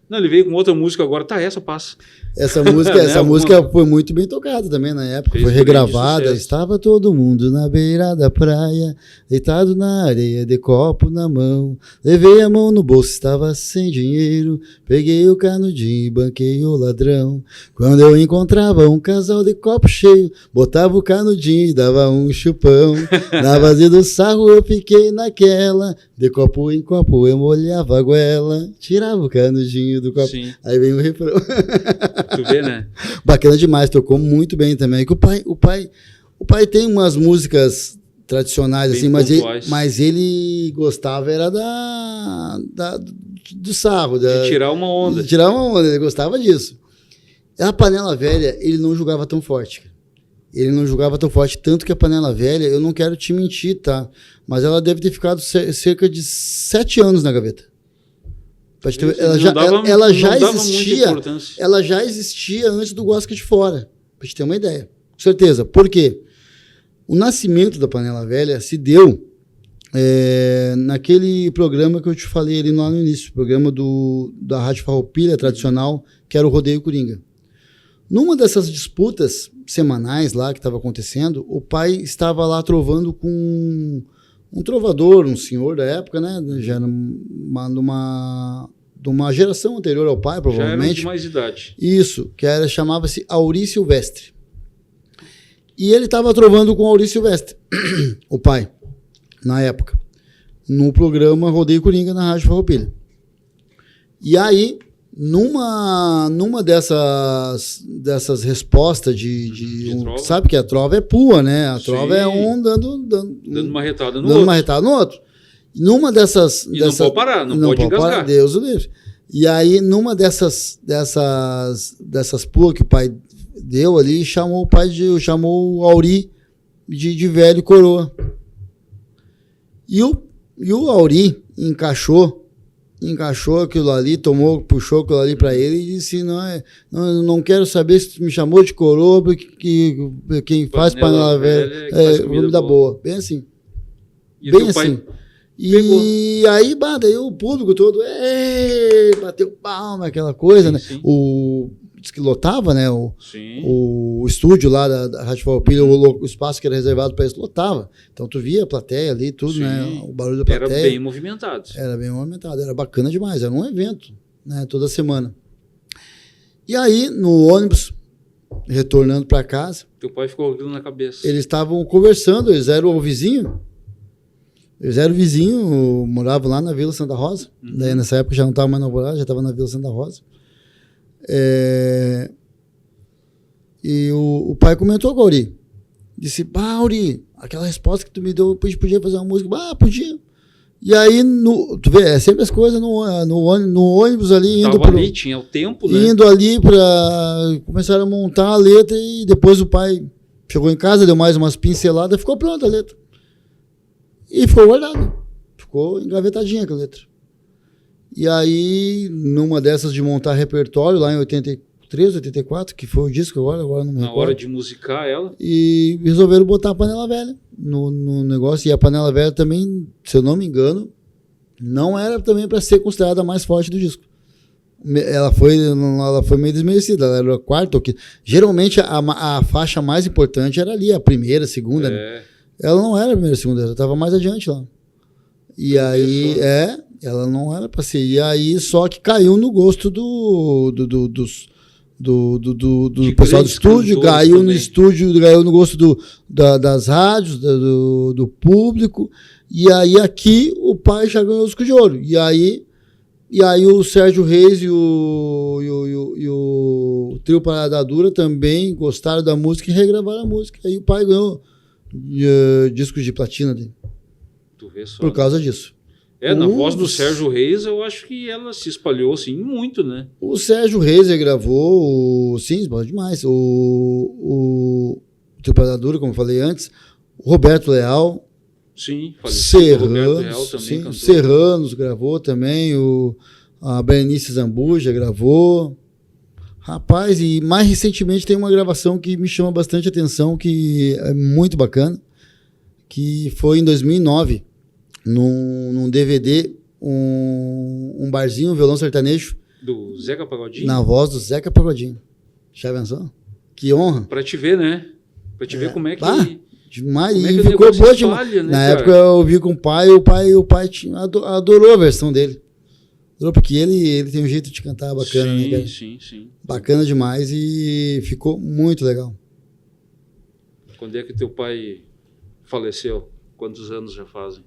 [SPEAKER 1] Não, ele veio com outra música agora, tá, essa passa.
[SPEAKER 2] Essa música foi muito bem tocada também na época, foi regravada. Estava todo mundo na beira da praia, deitado na areia, de copo na mão. Levei a mão no bolso, estava sem dinheiro. Peguei o canudinho e banquei o ladrão. Quando eu encontrava um casal de copo cheio, botava o canudinho e dava um chupão. Na vazia do sarro eu fiquei naquela, de copo em copo eu molhava a goela, tirava o canudinho do copo. Sim. Aí vem o refrão.
[SPEAKER 1] Tu vê, né?
[SPEAKER 2] Bacana demais, tocou muito bem também. Que o pai tem umas músicas tradicionais, bem assim, mas ele gostava era do sarro.
[SPEAKER 1] De tirar uma onda.
[SPEAKER 2] De tirar uma onda, ele gostava disso. A Panela Velha, ele não julgava tão forte. Ele não julgava tão forte, tanto que a Panela Velha, eu não quero te mentir, tá? Mas ela deve ter ficado cerca de 7 anos na gaveta. Ela já existia antes do Gospel de Fora, pra gente ter uma ideia. Com certeza. Por quê? O nascimento da Panela Velha se deu naquele programa que eu te falei ali lá no início, programa da Rádio Farroupilha tradicional, que era o Rodeio Coringa. Numa dessas disputas semanais lá que estava acontecendo, o pai estava lá trovando com um trovador, um senhor da época, né? Já era de uma geração anterior ao pai, provavelmente. Já era de
[SPEAKER 1] mais idade.
[SPEAKER 2] Isso, chamava-se Auri Silvestre. E ele estava trovando com Auri Silvestre, o pai, na época, no programa Rodeio Coringa na Rádio Farroupilha. E aí, numa dessas respostas sabe que a trova é pua, né? A trova é um dando
[SPEAKER 1] uma retada
[SPEAKER 2] no outro. Numa dessas...
[SPEAKER 1] não pode parar, não pode engasgar.
[SPEAKER 2] Parar, Deus o livre. E aí, numa dessas puas que o pai deu ali, chamou o Auri de velho coroa. E o Auri encaixou aquilo ali, puxou aquilo ali para ele e disse, não quero saber se tu me chamou de coroa, porque quem faz panela velha é comida boa. Bem assim.
[SPEAKER 1] E bem assim.
[SPEAKER 2] E aí, daí o público todo bateu palma, aquela coisa, sim, né?
[SPEAKER 1] Sim.
[SPEAKER 2] Diz que lotava, né? O estúdio lá da Rádio Farroupilha, o espaço que era reservado para isso, lotava. Então tu via a plateia ali, tudo, sim, né? O barulho da plateia.
[SPEAKER 1] Era bem movimentado.
[SPEAKER 2] Era bacana demais, era um evento, né? Toda semana. E aí, no ônibus, retornando para casa...
[SPEAKER 1] Teu pai ficou com aquilo na cabeça.
[SPEAKER 2] Eles estavam conversando, eles eram o vizinho... moravam lá na Vila Santa Rosa. Uhum. Daí, nessa época já não estava mais na Alvorada, já estava na Vila Santa Rosa. E o pai comentou com o Auri. Disse, Auri, aquela resposta que tu me deu, podia fazer uma música? Podia. E aí, tu vê, é sempre as coisas no ônibus ali,
[SPEAKER 1] ali, tinha o tempo, né?
[SPEAKER 2] Indo ali para começar a montar a letra e depois o pai chegou em casa, deu mais umas pinceladas, ficou pronta a letra. E ficou guardado. Ficou engavetadinha a letra. E aí, numa dessas de montar repertório, lá em 83, 84, que foi o disco agora não me recordo.
[SPEAKER 1] Na hora de musicar ela.
[SPEAKER 2] E resolveram botar a Panela Velha no negócio. E a Panela Velha também, se eu não me engano, não era também para ser considerada a mais forte do disco. Ela foi meio desmerecida, ela era a quarta ou quinta. Geralmente, a faixa mais importante era ali, a primeira, a segunda, né? Ela não era a primeira, a segunda, ela estava mais adiante lá. E aí, ela não era para ser. E aí, só que caiu no gosto do pessoal do estúdio, caiu no estúdio, caiu no gosto das rádios, do público. E aí, aqui, o pai já ganhou o disco de ouro. E aí o Sérgio Reis e o Trio Parada Dura também gostaram da música e regravaram a música. Aí o pai ganhou discos de platina dele.
[SPEAKER 1] Tu vê só.
[SPEAKER 2] Por causa disso.
[SPEAKER 1] Na voz do Sérgio Reis, eu acho que ela se espalhou assim muito, né?
[SPEAKER 2] O Sérgio Reis gravou, sim, espalhou demais. O Trio Parada Dura, como eu falei antes, o Roberto Leal.
[SPEAKER 1] Sim,
[SPEAKER 2] Serranos, Roberto Leal também cantou. Serranos gravou também, A Berenice Zambuja gravou. Rapaz, e mais recentemente tem uma gravação que me chama bastante atenção, que é muito bacana, que foi em 2009, num DVD, um barzinho, um violão sertanejo.
[SPEAKER 1] Do Zeca Pagodinho?
[SPEAKER 2] Na voz do Zeca Pagodinho. Já pensou? Que honra.
[SPEAKER 1] Pra te ver, né? Pra te ver como é que...
[SPEAKER 2] Demais,
[SPEAKER 1] como é
[SPEAKER 2] e
[SPEAKER 1] que
[SPEAKER 2] ficou boa demais.
[SPEAKER 1] Falha, né,
[SPEAKER 2] na
[SPEAKER 1] cara?
[SPEAKER 2] época eu ouvi com o pai adorou a versão dele. Porque ele tem um jeito de cantar bacana,
[SPEAKER 1] sim,
[SPEAKER 2] né, cara?
[SPEAKER 1] Sim.
[SPEAKER 2] Bacana demais e ficou muito legal.
[SPEAKER 1] Quando é que teu pai faleceu? Quantos anos já fazem?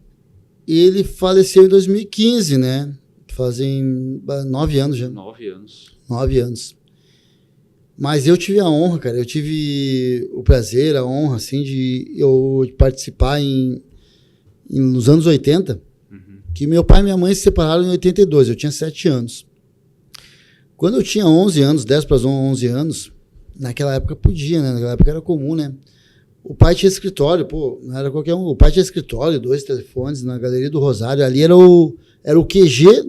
[SPEAKER 2] Ele faleceu em 2015, né? Fazem 9 anos já.
[SPEAKER 1] 9 anos.
[SPEAKER 2] 9 anos. Mas eu tive a honra, cara, eu tive o prazer, a honra, assim, de eu participar nos anos 80, que meu pai e minha mãe se separaram em 82, eu tinha 7 anos. Quando eu tinha 11 anos, 10 para 11 anos, naquela época podia, né? Naquela época era comum, né? O pai tinha escritório, pô, não era qualquer um. O pai tinha escritório, 2 telefones na Galeria do Rosário. Ali era o QG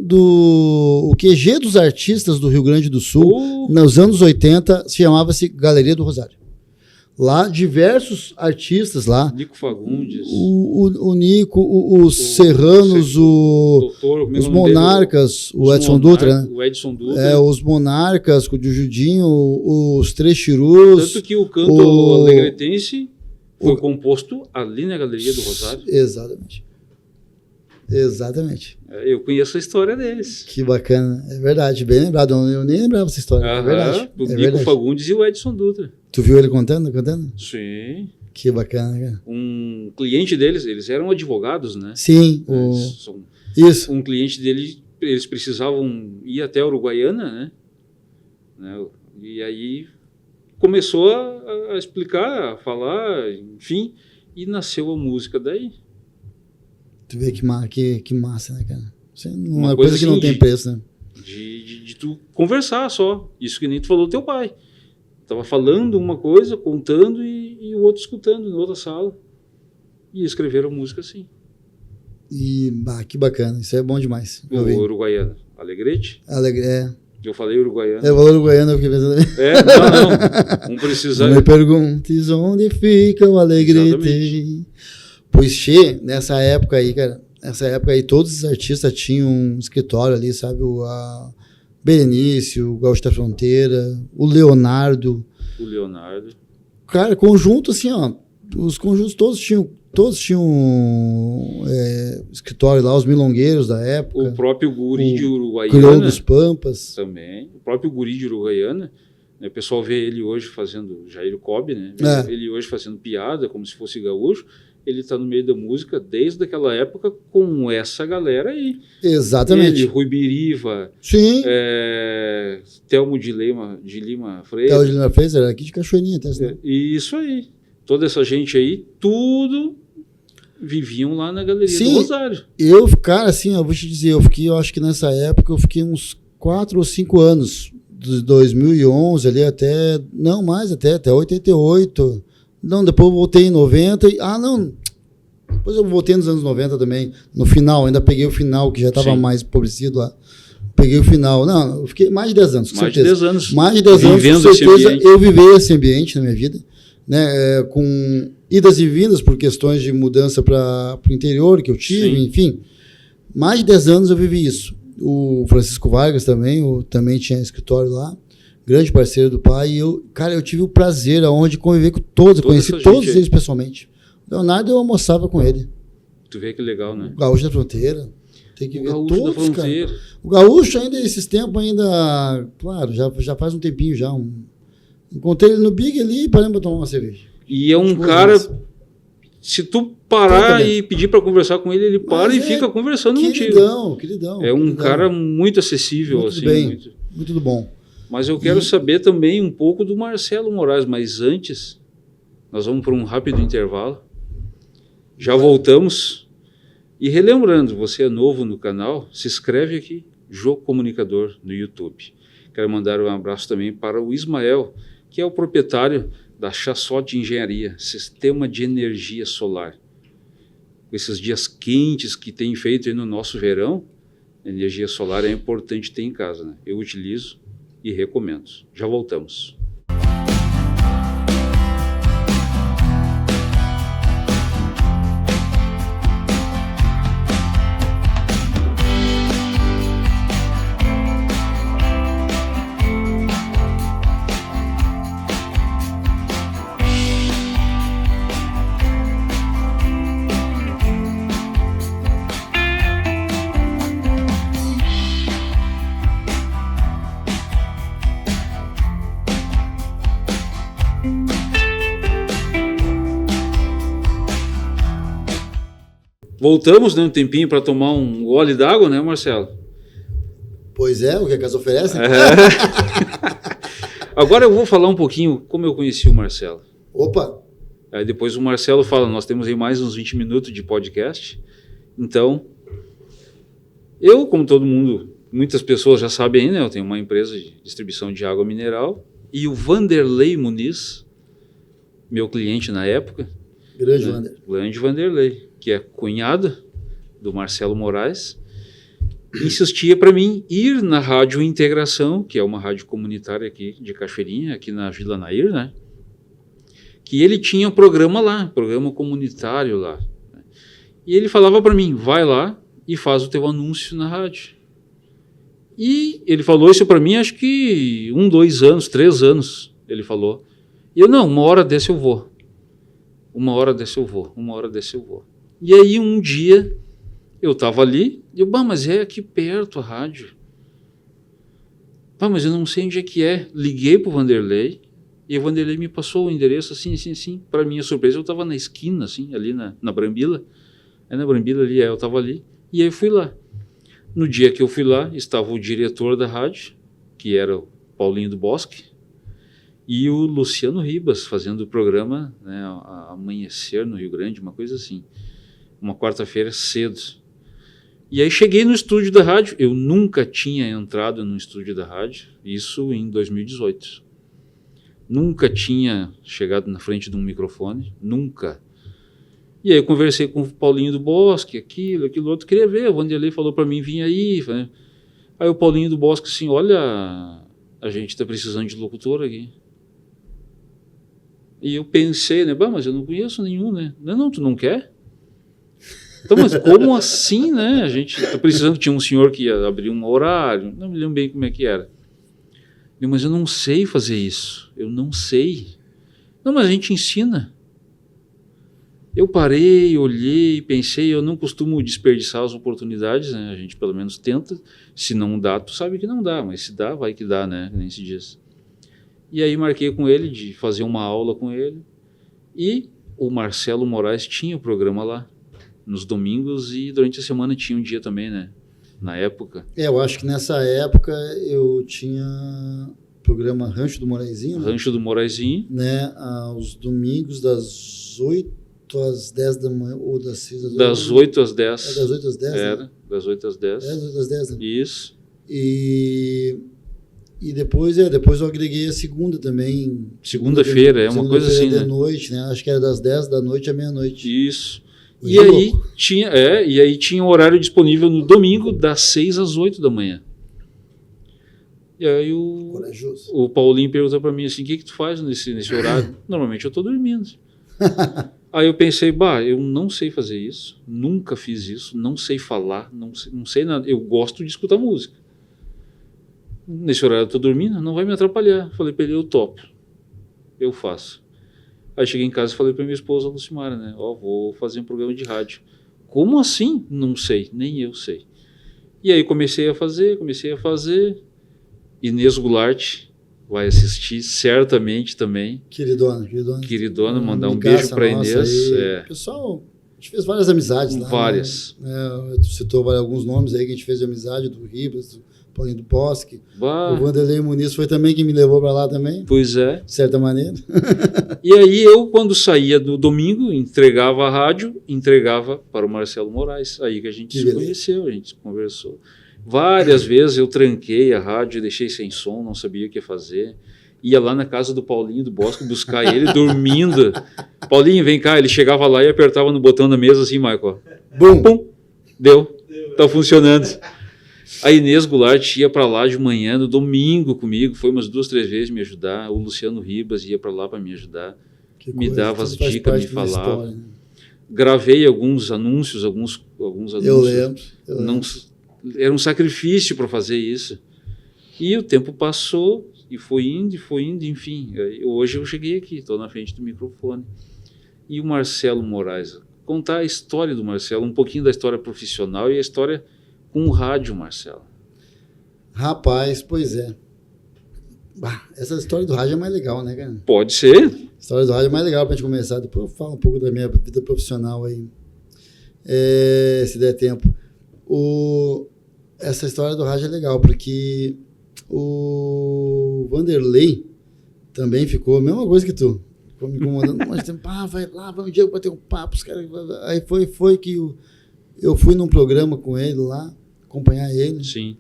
[SPEAKER 2] dos artistas do Rio Grande do Sul. Nos anos 80, chamava-se Galeria do Rosário. Lá, diversos artistas lá.
[SPEAKER 1] Nico Fagundes.
[SPEAKER 2] O Nico, os Serranos,
[SPEAKER 1] doutor,
[SPEAKER 2] os Monarcas, o Edson Dutra, né?
[SPEAKER 1] O Edson Dutra.
[SPEAKER 2] Os Monarcas, o Jujudinho, os Três Chirus.
[SPEAKER 1] Tanto que o canto alegretense foi composto ali na Galeria do Rosário. Exatamente. Eu conheço a história deles.
[SPEAKER 2] Que bacana. É verdade, bem lembrado. Eu nem lembrava essa história. É verdade.
[SPEAKER 1] O Nico Fagundes e o Edson Dutra.
[SPEAKER 2] Tu viu ele cantando?
[SPEAKER 1] Sim.
[SPEAKER 2] Que bacana, cara.
[SPEAKER 1] Um cliente deles, eles eram advogados, né?
[SPEAKER 2] Sim. Isso.
[SPEAKER 1] Um cliente deles, eles precisavam ir até a Uruguaiana, né? E aí começou a explicar, a falar, enfim, e nasceu a música daí.
[SPEAKER 2] Tu vê que massa, né, cara? Isso é uma coisa que não tem preço, né?
[SPEAKER 1] De tu conversar só. Isso que nem tu falou do teu pai. Tava falando uma coisa, contando e o outro escutando na outra sala. E escreveram música assim.
[SPEAKER 2] E que bacana. Isso é bom demais.
[SPEAKER 1] O Uruguaiana. Alegrete? Eu falei Uruguaiana.
[SPEAKER 2] Eu falei Uruguaiana, eu fiquei pensando...
[SPEAKER 1] Não. Não precisa...
[SPEAKER 2] Não me perguntes onde fica o Alegrete. Pois, nessa época aí, cara, todos os artistas tinham um escritório ali, sabe? A Berenice, o Gaúcho da Fronteira, o Leonardo. Cara, conjunto assim, ó. Os conjuntos todos tinham escritório lá, os milongueiros da época.
[SPEAKER 1] O próprio Guri de Uruguaiana.
[SPEAKER 2] Crioulo dos Pampas.
[SPEAKER 1] Também. O próprio Guri de Uruguaiana. Né, o pessoal vê ele hoje fazendo Jair Cobb, né? Ele hoje fazendo piada, como se fosse gaúcho. Ele está no meio da música desde aquela época com essa galera aí.
[SPEAKER 2] Exatamente.
[SPEAKER 1] Ele, Rui Biriva.
[SPEAKER 2] Sim.
[SPEAKER 1] Telmo de Lima Freire.
[SPEAKER 2] Telmo de Lima Freire, era aqui de Cachoeirinha.
[SPEAKER 1] Isso aí. Toda essa gente aí, tudo viviam lá na Galeria do Rosário.
[SPEAKER 2] Cara, assim, eu vou te dizer, eu acho que nessa época eu fiquei uns 4 ou 5 anos, de 2011 ali até 88. Não, depois eu voltei em 90. Depois eu voltei nos anos 90 também. No final, ainda peguei o final, que já estava mais empobrecido lá. Peguei o final. Não, eu fiquei mais de 10 anos, com certeza. Mais de 10 anos, com certeza. Eu vivi esse ambiente na minha vida, né? Com idas e vindas por questões de mudança para o interior que eu tive, enfim. Mais de 10 anos eu vivi isso. O Francisco Vargas também tinha escritório lá. Grande parceiro do pai, e eu tive o prazer de conviver com todos, conheci todos eles pessoalmente. Leonardo, eu almoçava com ele.
[SPEAKER 1] Tu vê que legal, né?
[SPEAKER 2] O Gaúcho da Fronteira. Tem que ver
[SPEAKER 1] Gaúcho
[SPEAKER 2] todos,
[SPEAKER 1] da Fronteira.
[SPEAKER 2] Cara. O Gaúcho ainda, esses tempos claro, já faz um tempinho já. Encontrei ele no Big ali e paramos para tomar uma cerveja.
[SPEAKER 1] E é um cara, se tu parar e pedir para conversar com ele para e fica conversando contigo.
[SPEAKER 2] Queridão.
[SPEAKER 1] É um cara muito acessível,
[SPEAKER 2] muito
[SPEAKER 1] assim.
[SPEAKER 2] Bem, muito do bom.
[SPEAKER 1] Mas eu quero saber também um pouco do Marcelo Moraes, mas antes, nós vamos para um rápido intervalo. Já voltamos. E relembrando, você é novo no canal, se inscreve aqui, Jô Comunicador, no YouTube. Quero mandar um abraço também para o Ismael, que é o proprietário da Chassote Engenharia, sistema de energia solar. Com esses dias quentes que tem feito aí no nosso verão, Energia solar é importante ter em casa, né? Eu utilizo e recomendo. Já voltamos. Voltamos, né, um tempinho para tomar um gole d'água, né, Marcelo?
[SPEAKER 2] Pois é, o que a casa oferece.
[SPEAKER 1] Agora eu vou falar um pouquinho como eu conheci o Marcelo.
[SPEAKER 2] Opa!
[SPEAKER 1] Aí depois o Marcelo fala, nós temos aí mais uns 20 minutos de podcast. Então, eu, como todo mundo, muitas pessoas já sabem, né, eu tenho uma empresa de distribuição de água mineral. E o Vanderlei Muniz, meu cliente na época.
[SPEAKER 2] Grande, né,
[SPEAKER 1] grande Vanderlei, que é cunhada do Marcelo Moraes, insistia para mim ir na Rádio Integração, que é uma rádio comunitária aqui de Cachoeirinha, aqui na Vila Nair, né? Que ele tinha um programa lá, programa comunitário lá. Né? E ele falava para mim, vai lá e faz o teu anúncio na rádio. E ele falou isso para mim, acho que 1, 2 anos, 3 anos, ele falou. E eu, não, uma hora dessa eu vou. Uma hora dessa eu vou. E aí um dia eu estava ali, e eu, mas é aqui perto a rádio. Mas eu não sei onde é que é. Liguei pro Vanderlei, e o Vanderlei me passou o endereço assim. Para minha surpresa, eu estava na esquina, assim, ali na Brambila. Na Brambila ali, eu estava ali. E aí eu fui lá. No dia que eu fui lá, estava o diretor da rádio, que era o Paulinho do Bosque, e o Luciano Ribas, fazendo o programa, né, Amanhecer no Rio Grande, uma coisa assim. Uma quarta-feira cedo. E aí cheguei no estúdio da rádio. Eu nunca tinha entrado no estúdio da rádio, isso em 2018. Nunca tinha chegado na frente de um microfone, nunca. E aí eu conversei com o Paulinho do Bosque, aquilo outro, queria ver. O Vanderlei falou para mim, vim aí. Né? Aí o Paulinho do Bosque assim, olha, a gente está precisando de locutor aqui. E eu pensei, né, mas eu não conheço nenhum, né? Não, tu não quer? Então, mas como assim, né? A gente está precisando, tinha um senhor que ia abrir um horário, não me lembro bem como é que era. Mas eu não sei fazer isso, eu não sei. Não, mas a gente ensina. Eu parei, olhei, pensei, eu não costumo desperdiçar as oportunidades, né? A gente pelo menos tenta, se não dá, tu sabe que não dá, mas se dá, vai que dá, né? Nem se diz. E aí marquei com ele de fazer uma aula com ele, e o Marcelo Moraes tinha o programa lá, nos domingos, e durante a semana tinha um dia também, né? Na época.
[SPEAKER 2] Eu acho que nessa época eu tinha programa Rancho do Moraizinho.
[SPEAKER 1] Rancho do Moraizinho.
[SPEAKER 2] Né? Aos domingos, das 8 às 10 da manhã, ou das 6 às 8.
[SPEAKER 1] Das 8 às 10.
[SPEAKER 2] Das 8 às 10,
[SPEAKER 1] era,
[SPEAKER 2] né?
[SPEAKER 1] Das 8 às 10.
[SPEAKER 2] Das 8 às 10, né?
[SPEAKER 1] Isso.
[SPEAKER 2] E depois eu agreguei a segunda também.
[SPEAKER 1] Segunda-feira, uma coisa assim,
[SPEAKER 2] de
[SPEAKER 1] né?
[SPEAKER 2] noite, né? Acho que era das 10 da noite à meia-noite.
[SPEAKER 1] Isso. E aí tinha um horário disponível no domingo, das 6 às 8 da manhã. E aí o Paulinho perguntou para mim assim, o que tu faz nesse horário? Normalmente eu estou dormindo. Aí eu pensei, eu não sei fazer isso, nunca fiz isso, não sei falar, não sei nada. Eu gosto de escutar música. Nesse horário eu estou dormindo, não vai me atrapalhar. Falei para ele, eu topo, eu faço. Aí cheguei em casa e falei para minha esposa, Lucimara, né? Vou fazer um programa de rádio. Como assim? Não sei, nem eu sei. E aí comecei a fazer. Inês Goulart vai assistir certamente também. Queridona, mandar um beijo para Inês.
[SPEAKER 2] Pessoal, a gente fez várias amizades lá.
[SPEAKER 1] Várias.
[SPEAKER 2] Né? Tu citou alguns nomes aí que a gente fez de amizade, do Ribas, do Paulinho do Bosque. O Vanderlei Muniz foi também quem me levou para lá também.
[SPEAKER 1] Pois é.
[SPEAKER 2] De certa maneira.
[SPEAKER 1] E aí eu, quando saía do domingo, entregava a rádio, entregava para o Marcelo Moraes. Aí que a gente se conheceu, a gente conversou. Várias vezes eu tranquei a rádio, deixei sem som, não sabia o que fazer. Ia lá na casa do Paulinho do Bosque buscar ele dormindo. Paulinho, vem cá. Ele chegava lá e apertava no botão da mesa assim, Michael.
[SPEAKER 2] Bum!
[SPEAKER 1] Pum! Deu. Tá funcionando. A Inês Goulart ia para lá de manhã, no domingo comigo, foi umas 2, 3 vezes me ajudar. O Luciano Ribas ia para lá para me ajudar. Me dava as dicas, me falava. História, né? Gravei alguns anúncios, alguns anúncios.
[SPEAKER 2] Eu lembro.
[SPEAKER 1] Era um sacrifício para fazer isso. E o tempo passou e foi indo, enfim. Hoje eu cheguei aqui, estou na frente do microfone. E o Marcelo Moraes, contar a história do Marcelo, um pouquinho da história profissional e a história com o rádio, Marcelo.
[SPEAKER 2] Rapaz, pois é. Essa história do rádio é mais legal, né, cara?
[SPEAKER 1] Pode ser.
[SPEAKER 2] A história do rádio é mais legal pra gente começar. Depois eu falo um pouco da minha vida profissional aí, se der tempo. Essa história do rádio é legal, porque o Vanderlei também ficou a mesma coisa que tu. Ficou me incomodando. Mas vai lá, vai um dia bater um papo. Os caras... Aí foi que eu fui num programa com ele lá, acompanhar ele.
[SPEAKER 1] Sim.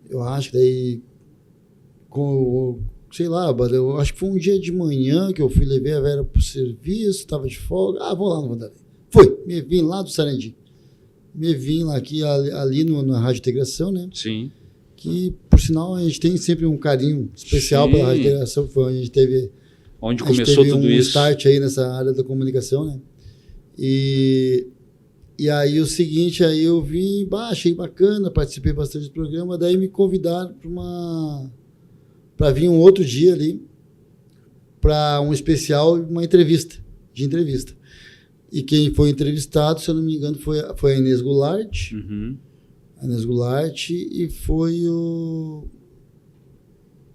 [SPEAKER 2] Eu acho que daí... sei lá, eu acho que foi um dia de manhã que eu fui, levei a Vera pro serviço, estava de folga. Vou lá no Vanderlei. Fui, me vim lá do Sarandi. Me vim lá aqui, ali na Rádio Integração, né?
[SPEAKER 1] Sim.
[SPEAKER 2] Que, por sinal, a gente tem sempre um carinho especial pela Rádio Integração, foi onde a gente teve...
[SPEAKER 1] Onde começou tudo isso.
[SPEAKER 2] Start aí nessa área da comunicação, né? E aí o seguinte, aí eu vim, achei bacana, participei bastante do programa, daí me convidaram para vir um outro dia ali, para um especial, uma entrevista. E quem foi entrevistado, se eu não me engano, foi a Inês Goulart.
[SPEAKER 1] Uhum.
[SPEAKER 2] A Inês Goulart e foi o...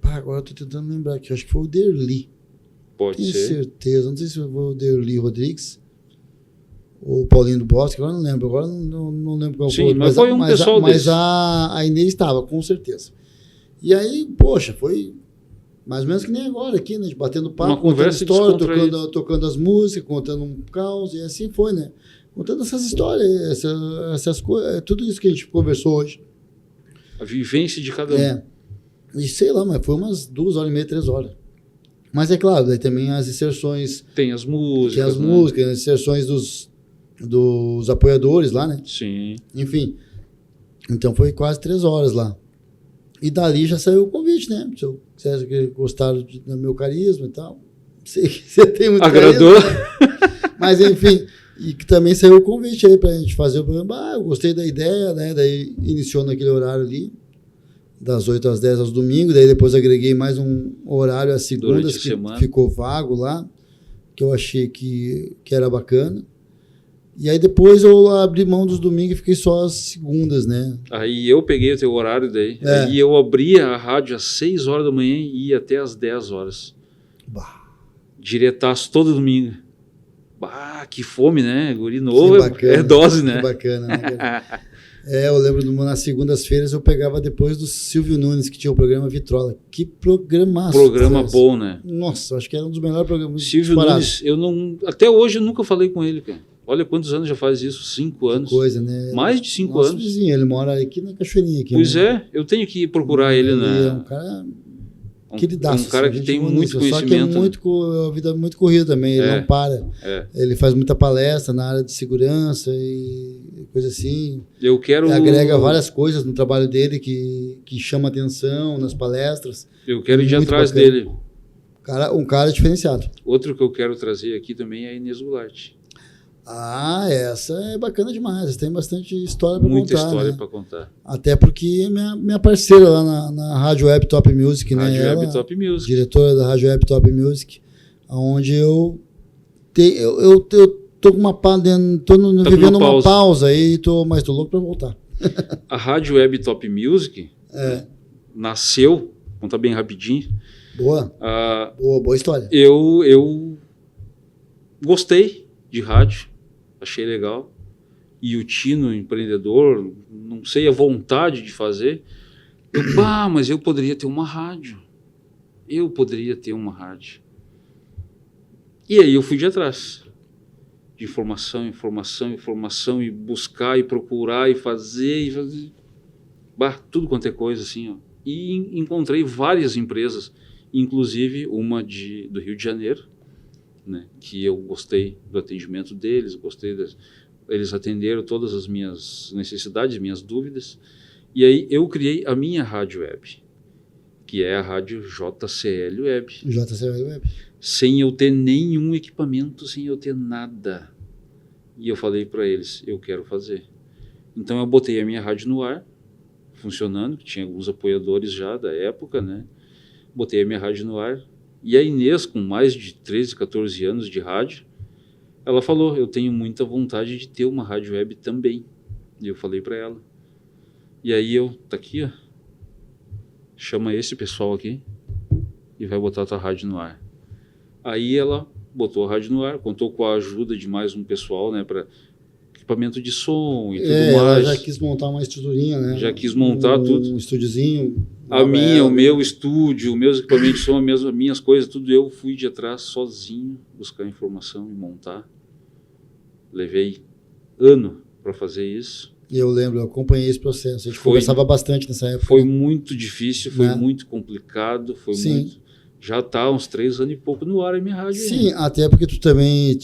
[SPEAKER 2] agora eu tô tentando lembrar aqui, acho que foi o Derli.
[SPEAKER 1] Pode ser.
[SPEAKER 2] Tenho certeza, não sei se foi o Derli Rodrigues ou o Paulinho do Bosque, agora não lembro, não lembro qual foi.
[SPEAKER 1] Sim, mas foi um pessoal
[SPEAKER 2] desse. Mas a Inês estava, com certeza. E aí, poxa, foi mais ou menos que nem agora aqui, né? Batendo papo,
[SPEAKER 1] uma conversa
[SPEAKER 2] contando história, tocando as músicas, contando um caos, e assim foi, né? Contando essas histórias, essas coisas, tudo isso que a gente conversou hoje.
[SPEAKER 1] A vivência de cada um.
[SPEAKER 2] E sei lá, mas foi umas 2h30, 3 horas. Mas é claro, daí também as inserções...
[SPEAKER 1] Tem as músicas.
[SPEAKER 2] Tem as músicas, as inserções dos apoiadores lá, né?
[SPEAKER 1] Sim.
[SPEAKER 2] Enfim. Então foi quase 3 horas lá. E dali já saiu o convite, né? Se eu quisesse que gostaram do meu carisma e tal. Sei que você tem muito
[SPEAKER 1] agradou.
[SPEAKER 2] Carisma. Mas enfim, e que também saiu o convite aí pra gente fazer o programa. Eu gostei da ideia, né? Daí iniciou naquele horário ali, das 8 às 10 aos domingos. Daí depois agreguei mais um horário às segundas, que ficou vago lá, que eu achei que era bacana. E aí depois eu abri mão dos domingos e fiquei só às segundas, né?
[SPEAKER 1] Aí eu peguei o teu horário daí. E eu abria a rádio às 6 horas da manhã e ia até às 10 horas. Diretaço todo domingo. Que fome, né? Guri novo, é dose, né?
[SPEAKER 2] Que bacana, né, cara? Eu lembro, nas segundas-feiras eu pegava depois do Silvio Nunes, que tinha o programa Vitrola. Que programaço.
[SPEAKER 1] Programa bom, né?
[SPEAKER 2] Nossa, acho que era um dos melhores programas.
[SPEAKER 1] Silvio Nunes, até hoje eu nunca falei com ele, cara. Olha quantos anos já faz isso, 5 anos.
[SPEAKER 2] Que coisa, né?
[SPEAKER 1] Mais de 5 anos.
[SPEAKER 2] Vizinho, ele mora aqui na Cachoeirinha. Aqui,
[SPEAKER 1] pois né? Eu tenho que procurar ele na...
[SPEAKER 2] Ele é um cara... queridaço.
[SPEAKER 1] Um cara que tem muito conhecimento. Só que
[SPEAKER 2] é a vida muito corrida também, ele não para. Ele faz muita palestra na área de segurança e coisa assim.
[SPEAKER 1] Ele
[SPEAKER 2] agrega várias coisas no trabalho dele que chama atenção nas palestras.
[SPEAKER 1] Eu quero ir atrás dele.
[SPEAKER 2] Um cara diferenciado.
[SPEAKER 1] Outro que eu quero trazer aqui também é a Inês Goulart.
[SPEAKER 2] Essa é bacana demais. Tem bastante história para contar.
[SPEAKER 1] Muita história,
[SPEAKER 2] né?
[SPEAKER 1] para contar.
[SPEAKER 2] Até porque minha parceira lá na Rádio Web Top Music, né?
[SPEAKER 1] Rádio Web Top Music.
[SPEAKER 2] Diretora da Rádio Web Top Music, onde eu tô com uma vivendo uma pausa aí, mas tô louco para voltar.
[SPEAKER 1] A Rádio Web Top Music nasceu, vou contar bem rapidinho.
[SPEAKER 2] Boa história.
[SPEAKER 1] Eu gostei de rádio. Achei legal. E o Tino, empreendedor, não sei a vontade de fazer. Mas eu poderia ter uma rádio. E aí eu fui de atrás. De informação, e buscar, e procurar, e fazer. Tudo quanto é coisa, assim, ó. E encontrei várias empresas, inclusive uma do Rio de Janeiro, né, que eu gostei do atendimento deles, eles atenderam todas as minhas necessidades, minhas dúvidas, E aí eu criei a minha rádio web, que é a rádio JCL Web.
[SPEAKER 2] JCL Web.
[SPEAKER 1] Sem eu ter nenhum equipamento, sem eu ter nada. E eu falei para eles, eu quero fazer. Então eu botei a minha rádio no ar, funcionando, tinha alguns apoiadores já da época, né? Botei a minha rádio no ar. E a Inês, com mais de 13, 14 anos de rádio, ela falou, eu tenho muita vontade de ter uma rádio web também. E eu falei para ela. E aí tá aqui, ó, chama esse pessoal aqui e vai botar a tua rádio no ar. Aí ela botou a rádio no ar, contou com a ajuda de mais um pessoal, né, para equipamento de som e tudo mais.
[SPEAKER 2] Ela já quis montar uma estruturinha, né?
[SPEAKER 1] Já quis montar tudo.
[SPEAKER 2] Um estúdiozinho.
[SPEAKER 1] O meu estúdio, meus equipamentos de som, as minhas coisas, tudo eu fui de atrás sozinho buscar informação e montar. Levei ano para fazer isso.
[SPEAKER 2] E eu lembro, eu acompanhei esse processo. A gente conversava bastante nessa época.
[SPEAKER 1] Foi muito difícil, foi muito complicado, foi muito... Já está uns 3 anos e pouco no ar a minha rádio.
[SPEAKER 2] Sim, até porque tu também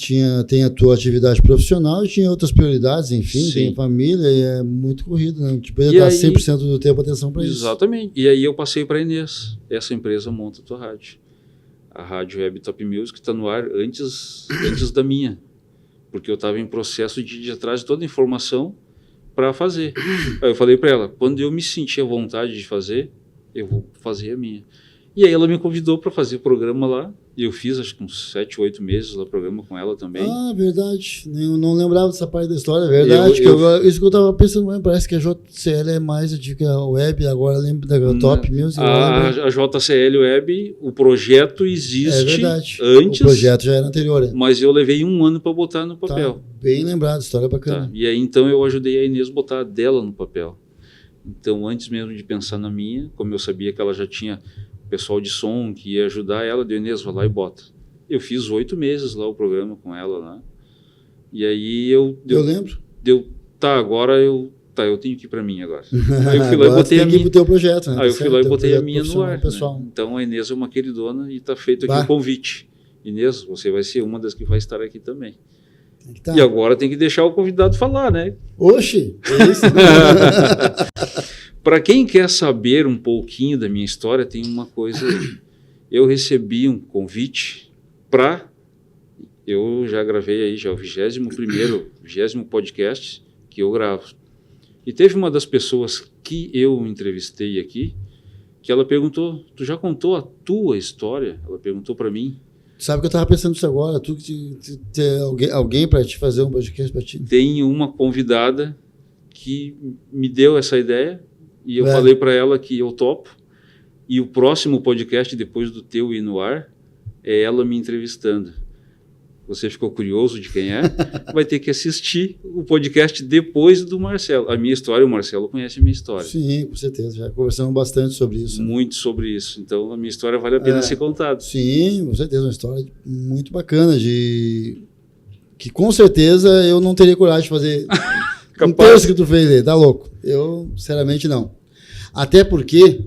[SPEAKER 2] tem a tua atividade profissional e tinha outras prioridades, enfim, tem família e é muito corrido, né? Tipo, ia dar 100% do tempo atenção para isso.
[SPEAKER 1] Exatamente. E aí eu passei para a Inês. Essa empresa monta a tua rádio. A Rádio Web Top Music está no ar antes da minha. Porque eu estava em processo de ir atrás de toda a informação para fazer. Aí eu falei para ela, quando eu me sentir à vontade de fazer, eu vou fazer a minha. E aí ela me convidou para fazer o programa lá, e eu fiz acho que uns 7, 8 meses lá programa com ela também.
[SPEAKER 2] Ah, verdade. Eu não lembrava dessa parte da história, é verdade. Isso que eu estava pensando, parece que a JCL é mais antiga a web, agora lembro da Top Music.
[SPEAKER 1] A JCL Web, o projeto existe antes.
[SPEAKER 2] O projeto já era anterior.
[SPEAKER 1] Mas eu levei 1 ano para botar no papel.
[SPEAKER 2] Tá, bem lembrado, história bacana.
[SPEAKER 1] Tá. E aí então eu ajudei a Inês a botar a dela no papel. Então antes mesmo de pensar na minha, como eu sabia que ela já tinha pessoal de som que ia ajudar ela, deu Inês, vai lá e bota. Eu fiz 8 meses lá o programa com ela lá. E aí eu
[SPEAKER 2] lembro.
[SPEAKER 1] Agora eu tenho que ir para mim agora. Aí eu fui lá e botei a minha.
[SPEAKER 2] Pro teu projeto, né?
[SPEAKER 1] Aí eu fui lá e botei a minha no ar.
[SPEAKER 2] Pessoal.
[SPEAKER 1] Né? Então a Inês é uma queridona e está feito aqui o convite. Inês, você vai ser uma das que vai estar aqui também. E agora tem que deixar o convidado falar, né?
[SPEAKER 2] Oxi, é isso.
[SPEAKER 1] Para quem quer saber um pouquinho da minha história, tem uma coisa aí. Eu recebi um convite eu já gravei aí já o 20º podcast que eu gravo. E teve uma das pessoas que eu entrevistei aqui, que ela perguntou, tu já contou a tua história? Ela perguntou para mim.
[SPEAKER 2] Sabe que eu estava pensando isso agora, tu que tem alguém para te fazer um podcast para ti?
[SPEAKER 1] Tem uma convidada que me deu essa ideia, e eu falei para ela que eu topo, e o próximo podcast, depois do teu ir no ar, é ela me entrevistando. Você ficou curioso de quem é? Vai ter que assistir o podcast depois do Marcelo. A minha história, o Marcelo conhece a minha história.
[SPEAKER 2] Sim, com certeza. Já conversamos bastante sobre isso.
[SPEAKER 1] Muito sobre isso. Então, a minha história vale a pena ser contada.
[SPEAKER 2] Sim, com certeza. Uma história muito bacana, que com certeza eu não teria coragem de fazer um terço que tu fez aí. Tá louco? Eu, sinceramente, não. Até porque,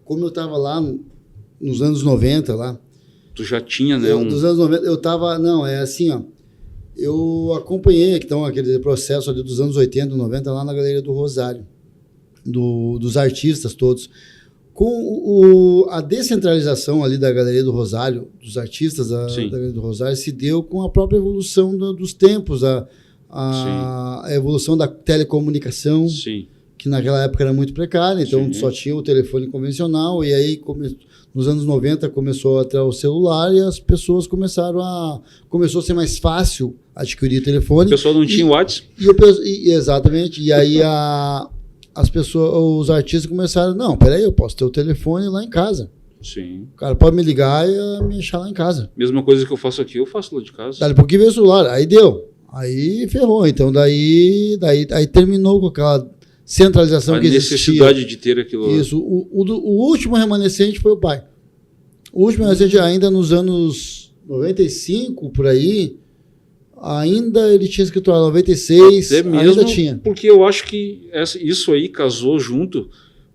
[SPEAKER 2] como eu estava lá nos anos 90, lá...
[SPEAKER 1] Tu já tinha, né?
[SPEAKER 2] Nos anos 90, eu estava... Não, é assim, ó. Eu acompanhei então, aquele processo ali dos anos 80, 90, lá na Galeria do Rosário, dos artistas todos. Com a descentralização ali da Galeria do Rosário, dos artistas da Galeria do Rosário, se deu com a própria evolução dos tempos, a evolução da telecomunicação, que naquela época era muito precária, então só tinha o telefone convencional, e aí nos anos 90 começou a ter o celular e as pessoas começou a ser mais fácil adquirir telefone.
[SPEAKER 1] O pessoal não tinha WhatsApp.
[SPEAKER 2] Exatamente, e aí os artistas começaram, não, peraí, eu posso ter o telefone lá em casa.
[SPEAKER 1] Sim.
[SPEAKER 2] O cara pode me ligar e me deixar lá em casa.
[SPEAKER 1] Mesma coisa que eu faço aqui, eu faço lá de casa.
[SPEAKER 2] Dali pouquinho veio o celular, aí deu. Aí ferrou. Então daí terminou com aquela centralização que existia. A
[SPEAKER 1] necessidade de ter aquilo.
[SPEAKER 2] Isso. O último remanescente foi o pai. O último remanescente ainda nos anos 95, por aí, ainda ele tinha escritório 96,
[SPEAKER 1] até mesmo
[SPEAKER 2] ainda tinha.
[SPEAKER 1] Porque eu acho que isso aí casou junto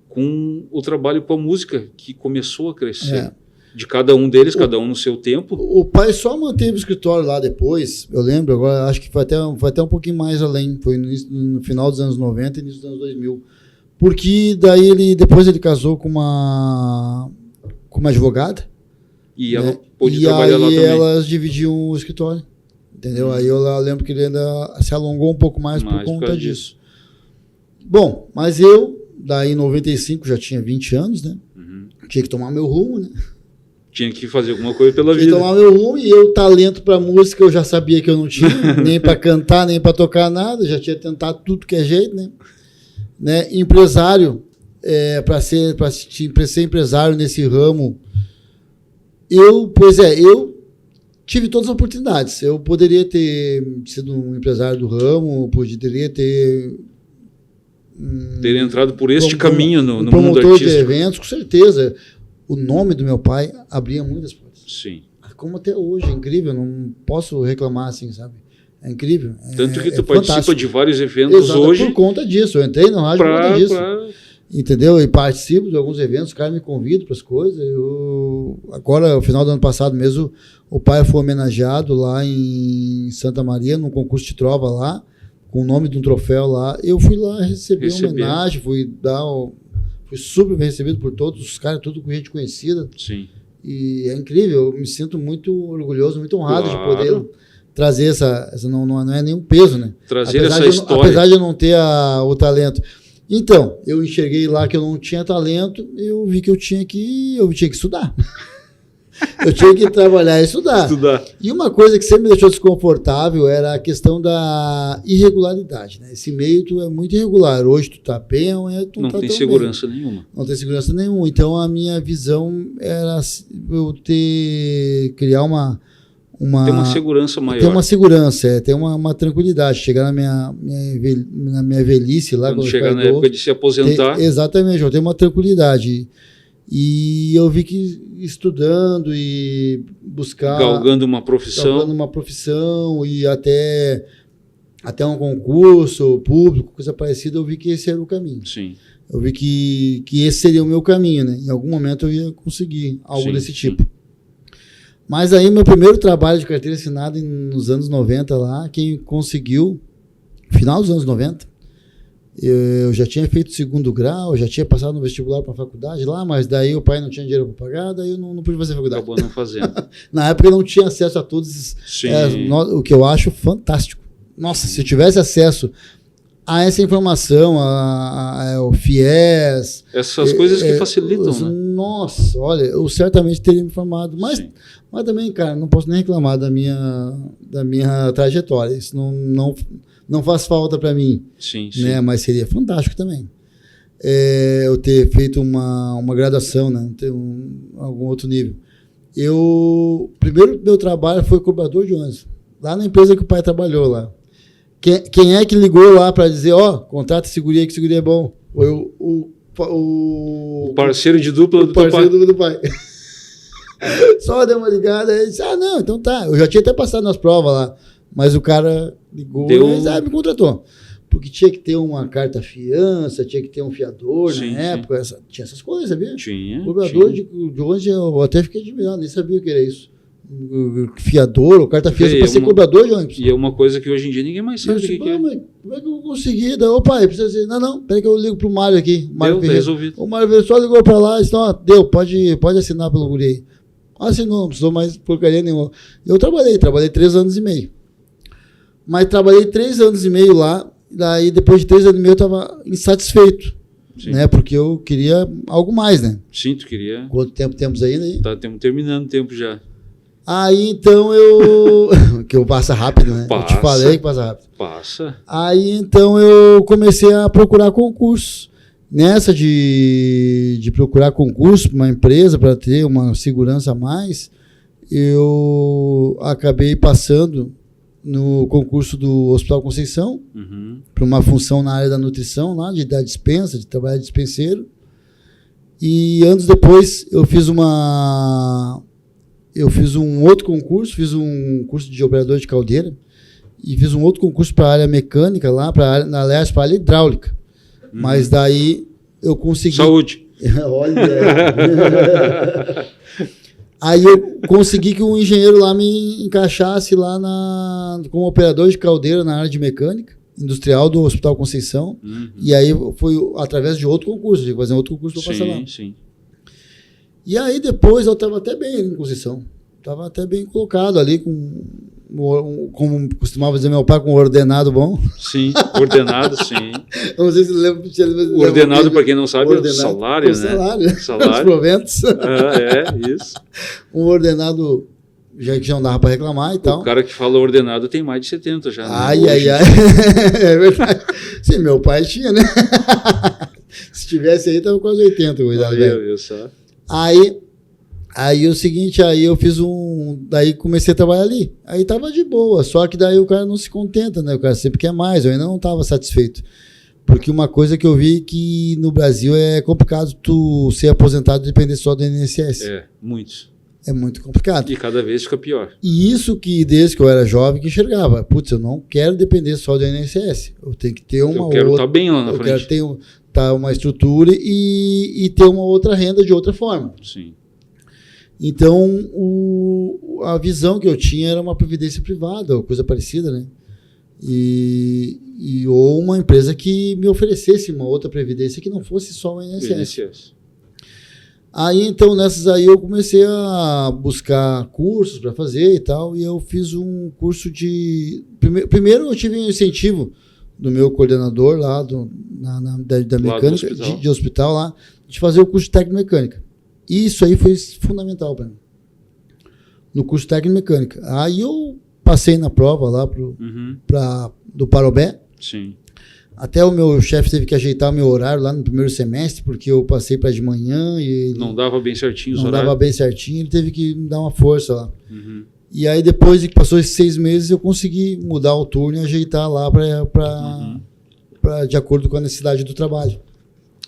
[SPEAKER 1] com o trabalho com a música, que começou a crescer. De cada um deles, cada um no seu tempo.
[SPEAKER 2] O pai só manteve o escritório lá depois, eu lembro, agora acho que foi até um pouquinho mais além, foi no final dos anos 90 e início dos anos 2000. Porque daí depois ele casou com uma advogada.
[SPEAKER 1] E ela
[SPEAKER 2] né?
[SPEAKER 1] pôde trabalhar lá também.
[SPEAKER 2] E aí elas dividiam o escritório. Entendeu? Aí eu lembro que ele ainda se alongou um pouco mais por conta disso. Bom, mas daí em 95, já tinha 20 anos, né? Tinha que tomar meu rumo, né?
[SPEAKER 1] Tinha que fazer alguma coisa pela vida.
[SPEAKER 2] Tinha que tomar meu rumo, e talento para música, eu já sabia que eu não tinha, nem para cantar, nem para tocar nada, já tinha tentado tudo que é jeito, né? Empresário, para ser empresário nesse ramo, eu tive todas as oportunidades. Eu poderia ter sido um empresário do ramo, poderia ter
[SPEAKER 1] entrado por este caminho no mundo
[SPEAKER 2] promotor
[SPEAKER 1] artístico.
[SPEAKER 2] de eventos, com certeza. O nome do meu pai abria muitas portas.
[SPEAKER 1] Sim.
[SPEAKER 2] Como até hoje, é incrível, não posso reclamar assim, sabe? É incrível.
[SPEAKER 1] Tanto que tu participa
[SPEAKER 2] fantástico.
[SPEAKER 1] de vários eventos hoje.
[SPEAKER 2] Por conta disso, eu entrei na rádio por conta disso. Entendeu? E participo de alguns eventos, os caras me convidam para as coisas. Agora, no final do ano passado mesmo, o pai foi homenageado lá em Santa Maria, num concurso de trova lá, com o nome de um troféu lá. Eu fui lá receber uma homenagem, fui super bem recebido por todos os caras, tudo com gente conhecida.
[SPEAKER 1] Sim.
[SPEAKER 2] E é incrível, eu me sinto muito orgulhoso, muito honrado de poder trazer essa não é nenhum peso, né?
[SPEAKER 1] Trazer essa história.
[SPEAKER 2] Apesar de eu não ter o talento. Então, eu enxerguei lá que eu não tinha talento, eu vi que eu tinha que estudar. Eu tinha que trabalhar e estudar. E uma coisa que sempre me deixou desconfortável era a questão da irregularidade, né? Esse meio tu é muito irregular. Hoje tu tá bem, amanhã tu não tá
[SPEAKER 1] tem
[SPEAKER 2] tão
[SPEAKER 1] segurança
[SPEAKER 2] bem.
[SPEAKER 1] nenhuma.
[SPEAKER 2] Não tem segurança nenhuma. Então a minha visão era eu criar ter
[SPEAKER 1] uma segurança maior.
[SPEAKER 2] Ter uma segurança, ter uma tranquilidade. Chegar na minha velhice lá.
[SPEAKER 1] Quando chegar na época de se aposentar.
[SPEAKER 2] Exatamente, eu tenho uma tranquilidade. E eu vi que estudando e buscar...
[SPEAKER 1] Galgando uma profissão
[SPEAKER 2] e até um concurso público, coisa parecida, eu vi que esse era o caminho.
[SPEAKER 1] Sim.
[SPEAKER 2] Eu vi que esse seria o meu caminho, né? Em algum momento eu ia conseguir algo desse tipo. Mas aí meu primeiro trabalho de carteira assinada nos anos 90 lá, quem conseguiu, final dos anos 90, eu já tinha feito segundo grau, já tinha passado no vestibular para a faculdade lá, mas daí o pai não tinha dinheiro para pagar, daí eu não pude fazer faculdade.
[SPEAKER 1] Acabou não fazendo.
[SPEAKER 2] Na época eu não tinha acesso a todos o que eu acho fantástico. Nossa, se eu tivesse acesso a essa informação, o FIES...
[SPEAKER 1] Essas coisas que facilitam, né?
[SPEAKER 2] Nossa, olha, eu certamente teria me informado, mas também, cara, não posso nem reclamar da minha trajetória. Isso não faz falta para mim.
[SPEAKER 1] Sim.
[SPEAKER 2] Né? Mas seria fantástico também. Eu ter feito uma graduação, né? Ter algum outro nível. Primeiro meu trabalho foi cobrador de ônibus, lá na empresa que o pai trabalhou lá. Quem é que ligou lá para dizer, contrata esse guri aí, que esse guri é bom? Foi o
[SPEAKER 1] parceiro de dupla do
[SPEAKER 2] do pai. Só deu uma ligada e disse, não, então tá. Eu já tinha até passado nas provas lá, mas o cara ligou e me contratou. Porque tinha que ter uma carta fiança, tinha que ter um fiador na época. Tinha essas coisas, sabia?
[SPEAKER 1] Tinha.
[SPEAKER 2] Cobrador de ônibus, eu até fiquei admirado, nem sabia o que era isso. Fiador ou carta fiança para ser cobrador de ônibus.
[SPEAKER 1] E é uma coisa que hoje em dia ninguém mais sabe o que é.
[SPEAKER 2] Mas como é que eu vou conseguir? Daí, pai, precisa dizer, não, peraí que eu ligo pro Mário aqui. Mário
[SPEAKER 1] resolvido.
[SPEAKER 2] O Mário só ligou para lá e disse, deu, pode assinar pelo guri aí. Assinou, não precisou mais porcaria nenhuma. Eu trabalhei 3 anos e meio. Mas trabalhei 3 anos e meio lá, daí depois de 3 anos e meio eu estava insatisfeito, né? Porque eu queria algo mais, né?
[SPEAKER 1] Sim, tu queria.
[SPEAKER 2] Quanto tempo temos ainda aí?
[SPEAKER 1] Estamos terminando o tempo já.
[SPEAKER 2] Aí então que eu passa rápido, né? Eu te falei que passa rápido.
[SPEAKER 1] Passa.
[SPEAKER 2] Aí então eu comecei a procurar concursos. Nessa de procurar concurso para uma empresa para ter uma segurança a mais, eu acabei passando no concurso do Hospital Conceição, para uma função na área da nutrição, lá, da dispensa, de trabalhar de dispenseiro. E anos depois eu fiz um outro concurso, fiz um curso de operador de caldeira e fiz um outro concurso para a área mecânica lá, para a área hidráulica. Mas daí eu consegui...
[SPEAKER 1] Saúde!
[SPEAKER 2] Olha! Aí eu consegui que um engenheiro lá me encaixasse lá como operador de caldeira na área de mecânica. industrial do Hospital Conceição, e aí foi através de outro concurso, tive que fazer outro concurso para passar lá.
[SPEAKER 1] Sim.
[SPEAKER 2] E aí depois eu estava até bem ali em Conceição, estava até bem colocado ali, como costumava dizer meu pai, com um ordenado bom.
[SPEAKER 1] Sim, ordenado, sim.
[SPEAKER 2] Não sei se lembra.
[SPEAKER 1] Ordenado, para quem não sabe, é o salário, né?
[SPEAKER 2] Salário. Os proventos.
[SPEAKER 1] Isso.
[SPEAKER 2] Um ordenado já que não dava para reclamar e tal.
[SPEAKER 1] O cara que fala ordenado tem mais de 70 já.
[SPEAKER 2] Ai. É verdade. Sim, meu pai tinha, né? Se tivesse aí, tava quase 80.
[SPEAKER 1] Eu só.
[SPEAKER 2] Aí o seguinte, aí eu fiz daí comecei a trabalhar ali. Aí tava de boa, só que daí o cara não se contenta, né? O cara sempre quer mais, eu ainda não tava satisfeito. Porque uma coisa que eu vi que no Brasil é complicado tu ser aposentado e depender só do INSS.
[SPEAKER 1] Muitos.
[SPEAKER 2] É muito complicado.
[SPEAKER 1] E cada vez fica pior.
[SPEAKER 2] E isso que desde que eu era jovem que enxergava. Putz, eu não quero depender só do INSS. Eu tenho que ter uma outra...
[SPEAKER 1] Eu quero estar bem lá na frente.
[SPEAKER 2] Eu quero ter uma estrutura e ter uma outra renda de outra forma.
[SPEAKER 1] Sim.
[SPEAKER 2] Então, a visão que eu tinha era uma previdência privada, ou coisa parecida, né? Ou uma empresa que me oferecesse uma outra previdência que não fosse só o INSS. Aí, então, nessas aí eu comecei a buscar cursos para fazer e tal, e eu fiz um curso de... Primeiro eu tive um incentivo do meu coordenador lá, da mecânica, de hospital lá, de fazer o curso de técnico mecânica. E isso aí foi fundamental para mim. No curso de técnico mecânica. Aí eu passei na prova lá do Parobé.
[SPEAKER 1] Sim.
[SPEAKER 2] Até o meu chefe teve que ajeitar o meu horário lá no primeiro semestre, porque eu passei para de manhã e...
[SPEAKER 1] Não dava bem certinho os
[SPEAKER 2] horários. Não dava bem certinho, ele teve que me dar uma força lá.
[SPEAKER 1] E
[SPEAKER 2] aí depois de que passou esses 6 meses, eu consegui mudar o turno e ajeitar lá de acordo com a necessidade do trabalho.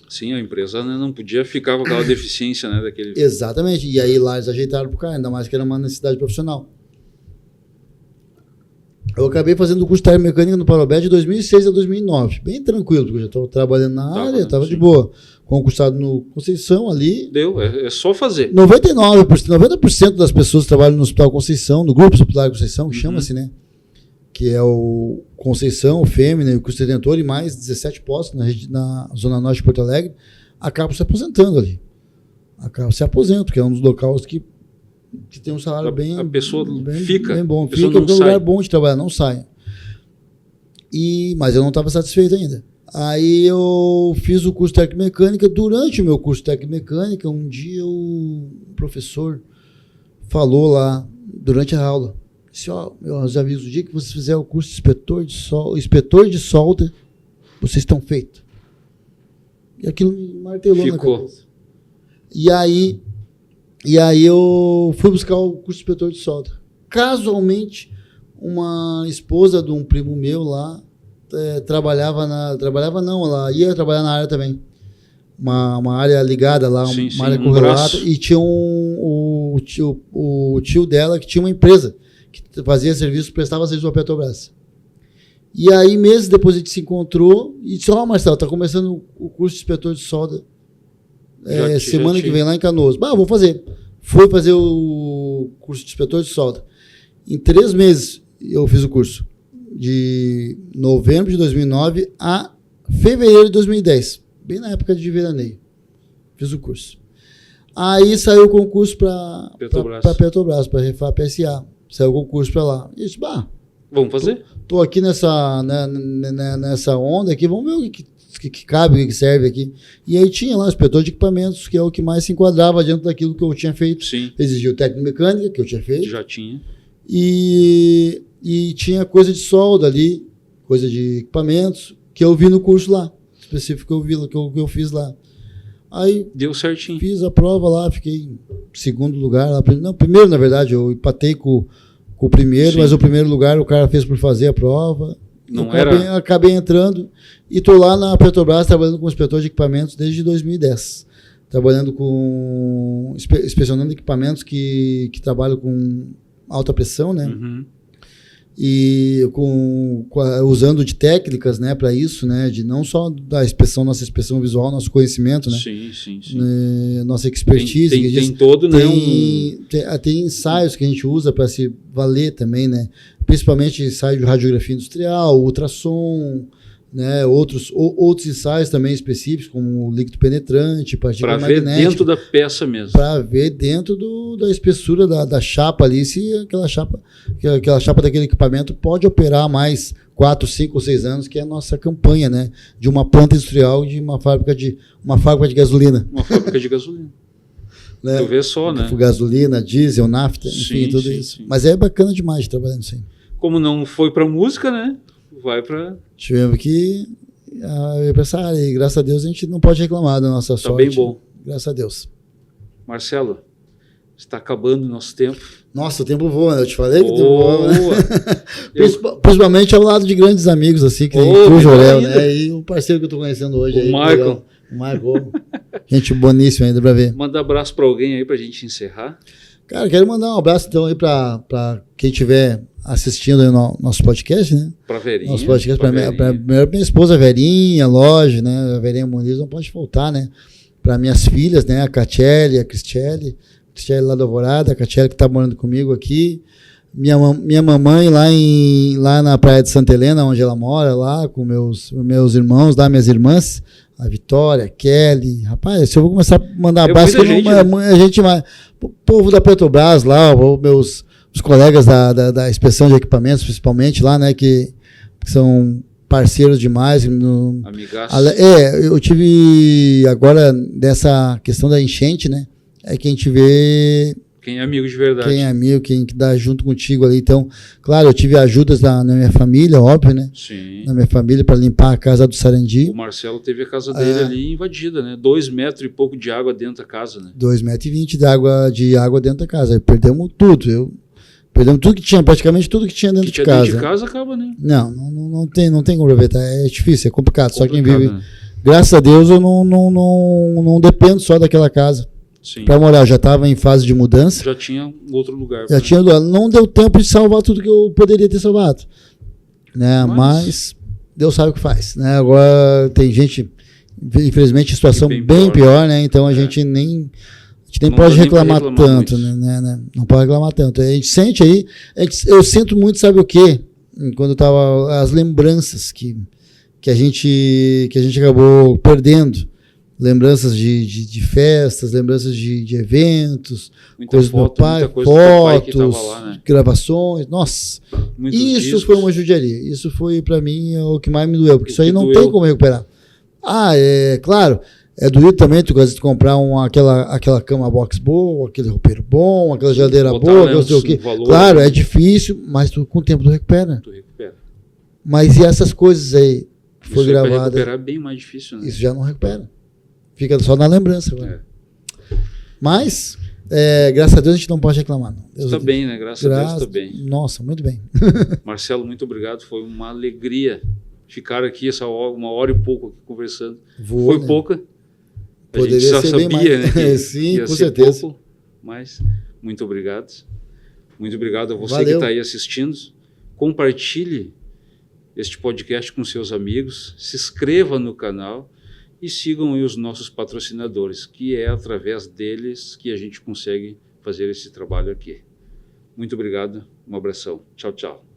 [SPEAKER 1] Sim, a empresa não podia ficar com aquela deficiência, né?
[SPEAKER 2] Exatamente, e aí lá eles ajeitaram para o cara, ainda mais que era uma necessidade profissional. Eu acabei fazendo o curso de técnico mecânica no Parobé de 2006 a 2009. Bem tranquilo, porque eu já estava trabalhando na área, estava de boa. Concursado no Conceição ali.
[SPEAKER 1] Deu, é só fazer.
[SPEAKER 2] 90% das pessoas que trabalham no Hospital Conceição, no Grupo Hospitalar Conceição, que chama-se, né? Que é o Conceição, o Fêmea, o Cristo Redentor e mais 17 postos na Zona Norte de Porto Alegre, acabam se aposentando ali. Se aposentam, porque é um dos locais que tem um salário bem...
[SPEAKER 1] A pessoa
[SPEAKER 2] bem,
[SPEAKER 1] fica.
[SPEAKER 2] Bem bom.
[SPEAKER 1] A pessoa
[SPEAKER 2] fica
[SPEAKER 1] não
[SPEAKER 2] um
[SPEAKER 1] sai.
[SPEAKER 2] Lugar bom de trabalhar, não sai. Mas eu não estava satisfeito ainda. Aí eu fiz o curso de técnico mecânica. Durante o meu curso de técnico mecânica, um dia o professor falou lá, durante a aula, disse, meus avisos, o dia que vocês fizerem o curso de inspetor de solda, vocês estão feitos. E aquilo me martelou na cabeça. E aí eu fui buscar o curso de inspetor de solda. Casualmente, uma esposa de um primo meu lá ela ia trabalhar na área também. Uma área ligada lá, uma área correlata, e tinha o tio dela que tinha uma empresa que fazia serviço, prestava serviço para a Petrobras. E aí, meses depois, a gente se encontrou e disse, Marcelo, está começando o curso de inspetor de solda semana que vem lá em Canoas. Vou fazer. Fui fazer o curso de inspetor de solda. Em 3 meses eu fiz o curso. De novembro de 2009 a fevereiro de 2010. Bem na época de veraneio. Fiz o curso. Aí saiu o concurso para Petrobras, para Refap SA. Saiu o concurso para lá. E disse,
[SPEAKER 1] vamos fazer?
[SPEAKER 2] Tô aqui nessa onda aqui, vamos ver o que cabe, o que serve aqui. E aí tinha lá o inspetor de equipamentos, que é o que mais se enquadrava dentro daquilo que eu tinha feito.
[SPEAKER 1] Sim.
[SPEAKER 2] Exigia o técnico mecânica, que eu tinha feito.
[SPEAKER 1] Já tinha.
[SPEAKER 2] E tinha coisa de solda ali, coisa de equipamentos, que eu vi no curso lá. Específico que eu fiz lá. Aí
[SPEAKER 1] deu certinho.
[SPEAKER 2] Fiz a prova lá, fiquei em segundo lugar. Primeiro, na verdade, eu empatei com o primeiro, mas o primeiro lugar o cara fez por fazer a prova. Acabei entrando e estou lá na Petrobras trabalhando como inspetor de equipamentos desde 2010. Trabalhando inspecionando equipamentos que trabalham com alta pressão, né? E usando de técnicas, né, para isso, né, de não só da nossa inspeção visual, nosso conhecimento, né?
[SPEAKER 1] Sim.
[SPEAKER 2] Nossa expertise.
[SPEAKER 1] Tem todo, né?
[SPEAKER 2] Tem ensaios que a gente usa para se valer também, né? principalmente ensaio de radiografia industrial, ultrassom, né, outros ensaios também específicos, como líquido penetrante, partícula magnética.
[SPEAKER 1] Para ver dentro da peça mesmo.
[SPEAKER 2] Para ver dentro da espessura da chapa ali, se aquela chapa daquele equipamento pode operar mais 4, 5 ou 6 anos, que é a nossa campanha, né, de uma planta industrial, de uma fábrica de gasolina.
[SPEAKER 1] Uma fábrica de gasolina.
[SPEAKER 2] Né?
[SPEAKER 1] Tu vê só, né?
[SPEAKER 2] Gasolina, diesel, nafta, enfim,
[SPEAKER 1] sim,
[SPEAKER 2] tudo
[SPEAKER 1] sim,
[SPEAKER 2] isso.
[SPEAKER 1] Sim.
[SPEAKER 2] Mas é bacana demais trabalhando assim.
[SPEAKER 1] Como não foi para música, né? Vai para...
[SPEAKER 2] Tivemos que pensar área e graças a Deus a gente não pode reclamar da nossa sorte.
[SPEAKER 1] Tá bem bom.
[SPEAKER 2] Graças a Deus.
[SPEAKER 1] Marcelo, está acabando o nosso tempo.
[SPEAKER 2] Nossa, o tempo voa, né? Eu te falei que o tempo voa.
[SPEAKER 1] Principalmente
[SPEAKER 2] ao lado de grandes amigos, assim, que nem o Jorel, né? E o parceiro que eu tô conhecendo hoje.
[SPEAKER 1] O Marco.
[SPEAKER 2] O Marco. Gente boníssima ainda pra ver.
[SPEAKER 1] Manda abraço para alguém aí pra gente encerrar.
[SPEAKER 2] Cara, quero mandar um abraço então aí pra quem estiver assistindo aí no nosso podcast, né?
[SPEAKER 1] Pra Verinha.
[SPEAKER 2] Nosso podcast pra minha esposa Verinha, lógico, né? A Verinha Muniz não pode faltar, né? Para minhas filhas, né? A Catiele, a Cristiele lá do Alvorada, a Catiele que tá morando comigo aqui. Minha mamãe lá na Praia de Santa Helena, onde ela mora, lá com meus irmãos, lá minhas irmãs, a Vitória, a Kelly. Rapaz, se eu vou começar a mandar abraço, a gente vai. O povo da Petrobras lá, os colegas da inspeção de equipamentos, principalmente lá, né, que são parceiros demais.
[SPEAKER 1] Amigaço.
[SPEAKER 2] Eu tive agora dessa questão da enchente, né, é que a gente vê
[SPEAKER 1] quem é amigo de verdade.
[SPEAKER 2] Quem é amigo, quem dá junto contigo ali. Então, claro, eu tive ajudas na minha família, óbvio, né?
[SPEAKER 1] Sim.
[SPEAKER 2] Na minha família para limpar a casa do Sarandi.
[SPEAKER 1] O Marcelo teve a casa dele ali invadida, né? 2 metros e pouco de água dentro da casa, né?
[SPEAKER 2] 2,20 metros de água dentro da casa. Perdemos tudo. Perdemos tudo que tinha, praticamente tudo que tinha dentro de casa.
[SPEAKER 1] Dentro de casa acaba, né?
[SPEAKER 2] Não tem como aproveitar. É difícil, é complicado. Só quem vive.
[SPEAKER 1] Né?
[SPEAKER 2] Graças a Deus eu não dependo só daquela casa. Para morar, já estava em fase de mudança.
[SPEAKER 1] Já tinha outro lugar.
[SPEAKER 2] Não deu tempo de salvar tudo que eu poderia ter salvado, né? Mas Deus sabe o que faz, né? Agora tem gente, infelizmente, situação bem pior, né? Então a gente nem pode reclamar tanto, né? Não pode reclamar tanto. A gente sente aí, eu sinto muito, sabe o quê? Quando tava as lembranças que a gente acabou perdendo. Lembranças de festas, lembranças de eventos, coisas do meu pai, fotos, lá, né? Gravações. Nossa, isso discos. Foi uma judiaria. Isso foi, para mim, o que mais me doeu, porque isso aí não tem como recuperar. Claro, é doído também tu gosta de comprar aquela cama box boa, aquele roupeiro bom, aquela geladeira boa, não sei o quê. Claro, é difícil, mas com o tempo tu recupera. Mas e essas coisas aí que foi gravada? Para
[SPEAKER 1] recuperar é bem mais difícil, né?
[SPEAKER 2] Isso já não recupera. Fica só na lembrança agora. Mas, graças a Deus, a gente não pode reclamar.
[SPEAKER 1] Está bem, né? Graças a Deus está bem.
[SPEAKER 2] Nossa, muito bem.
[SPEAKER 1] Marcelo, muito obrigado. Foi uma alegria ficar aqui uma hora e pouco aqui conversando. Foi pouca.
[SPEAKER 2] Poderia
[SPEAKER 1] a gente já
[SPEAKER 2] ser
[SPEAKER 1] sabia,
[SPEAKER 2] bem mais.
[SPEAKER 1] Né?
[SPEAKER 2] Sim, com certeza.
[SPEAKER 1] Pouco, mas muito obrigado. Muito obrigado a você que está aí assistindo. Compartilhe este podcast com seus amigos. Se inscreva no canal. E sigam aí os nossos patrocinadores, que é através deles que a gente consegue fazer esse trabalho aqui. Muito obrigado, um abração. Tchau, tchau.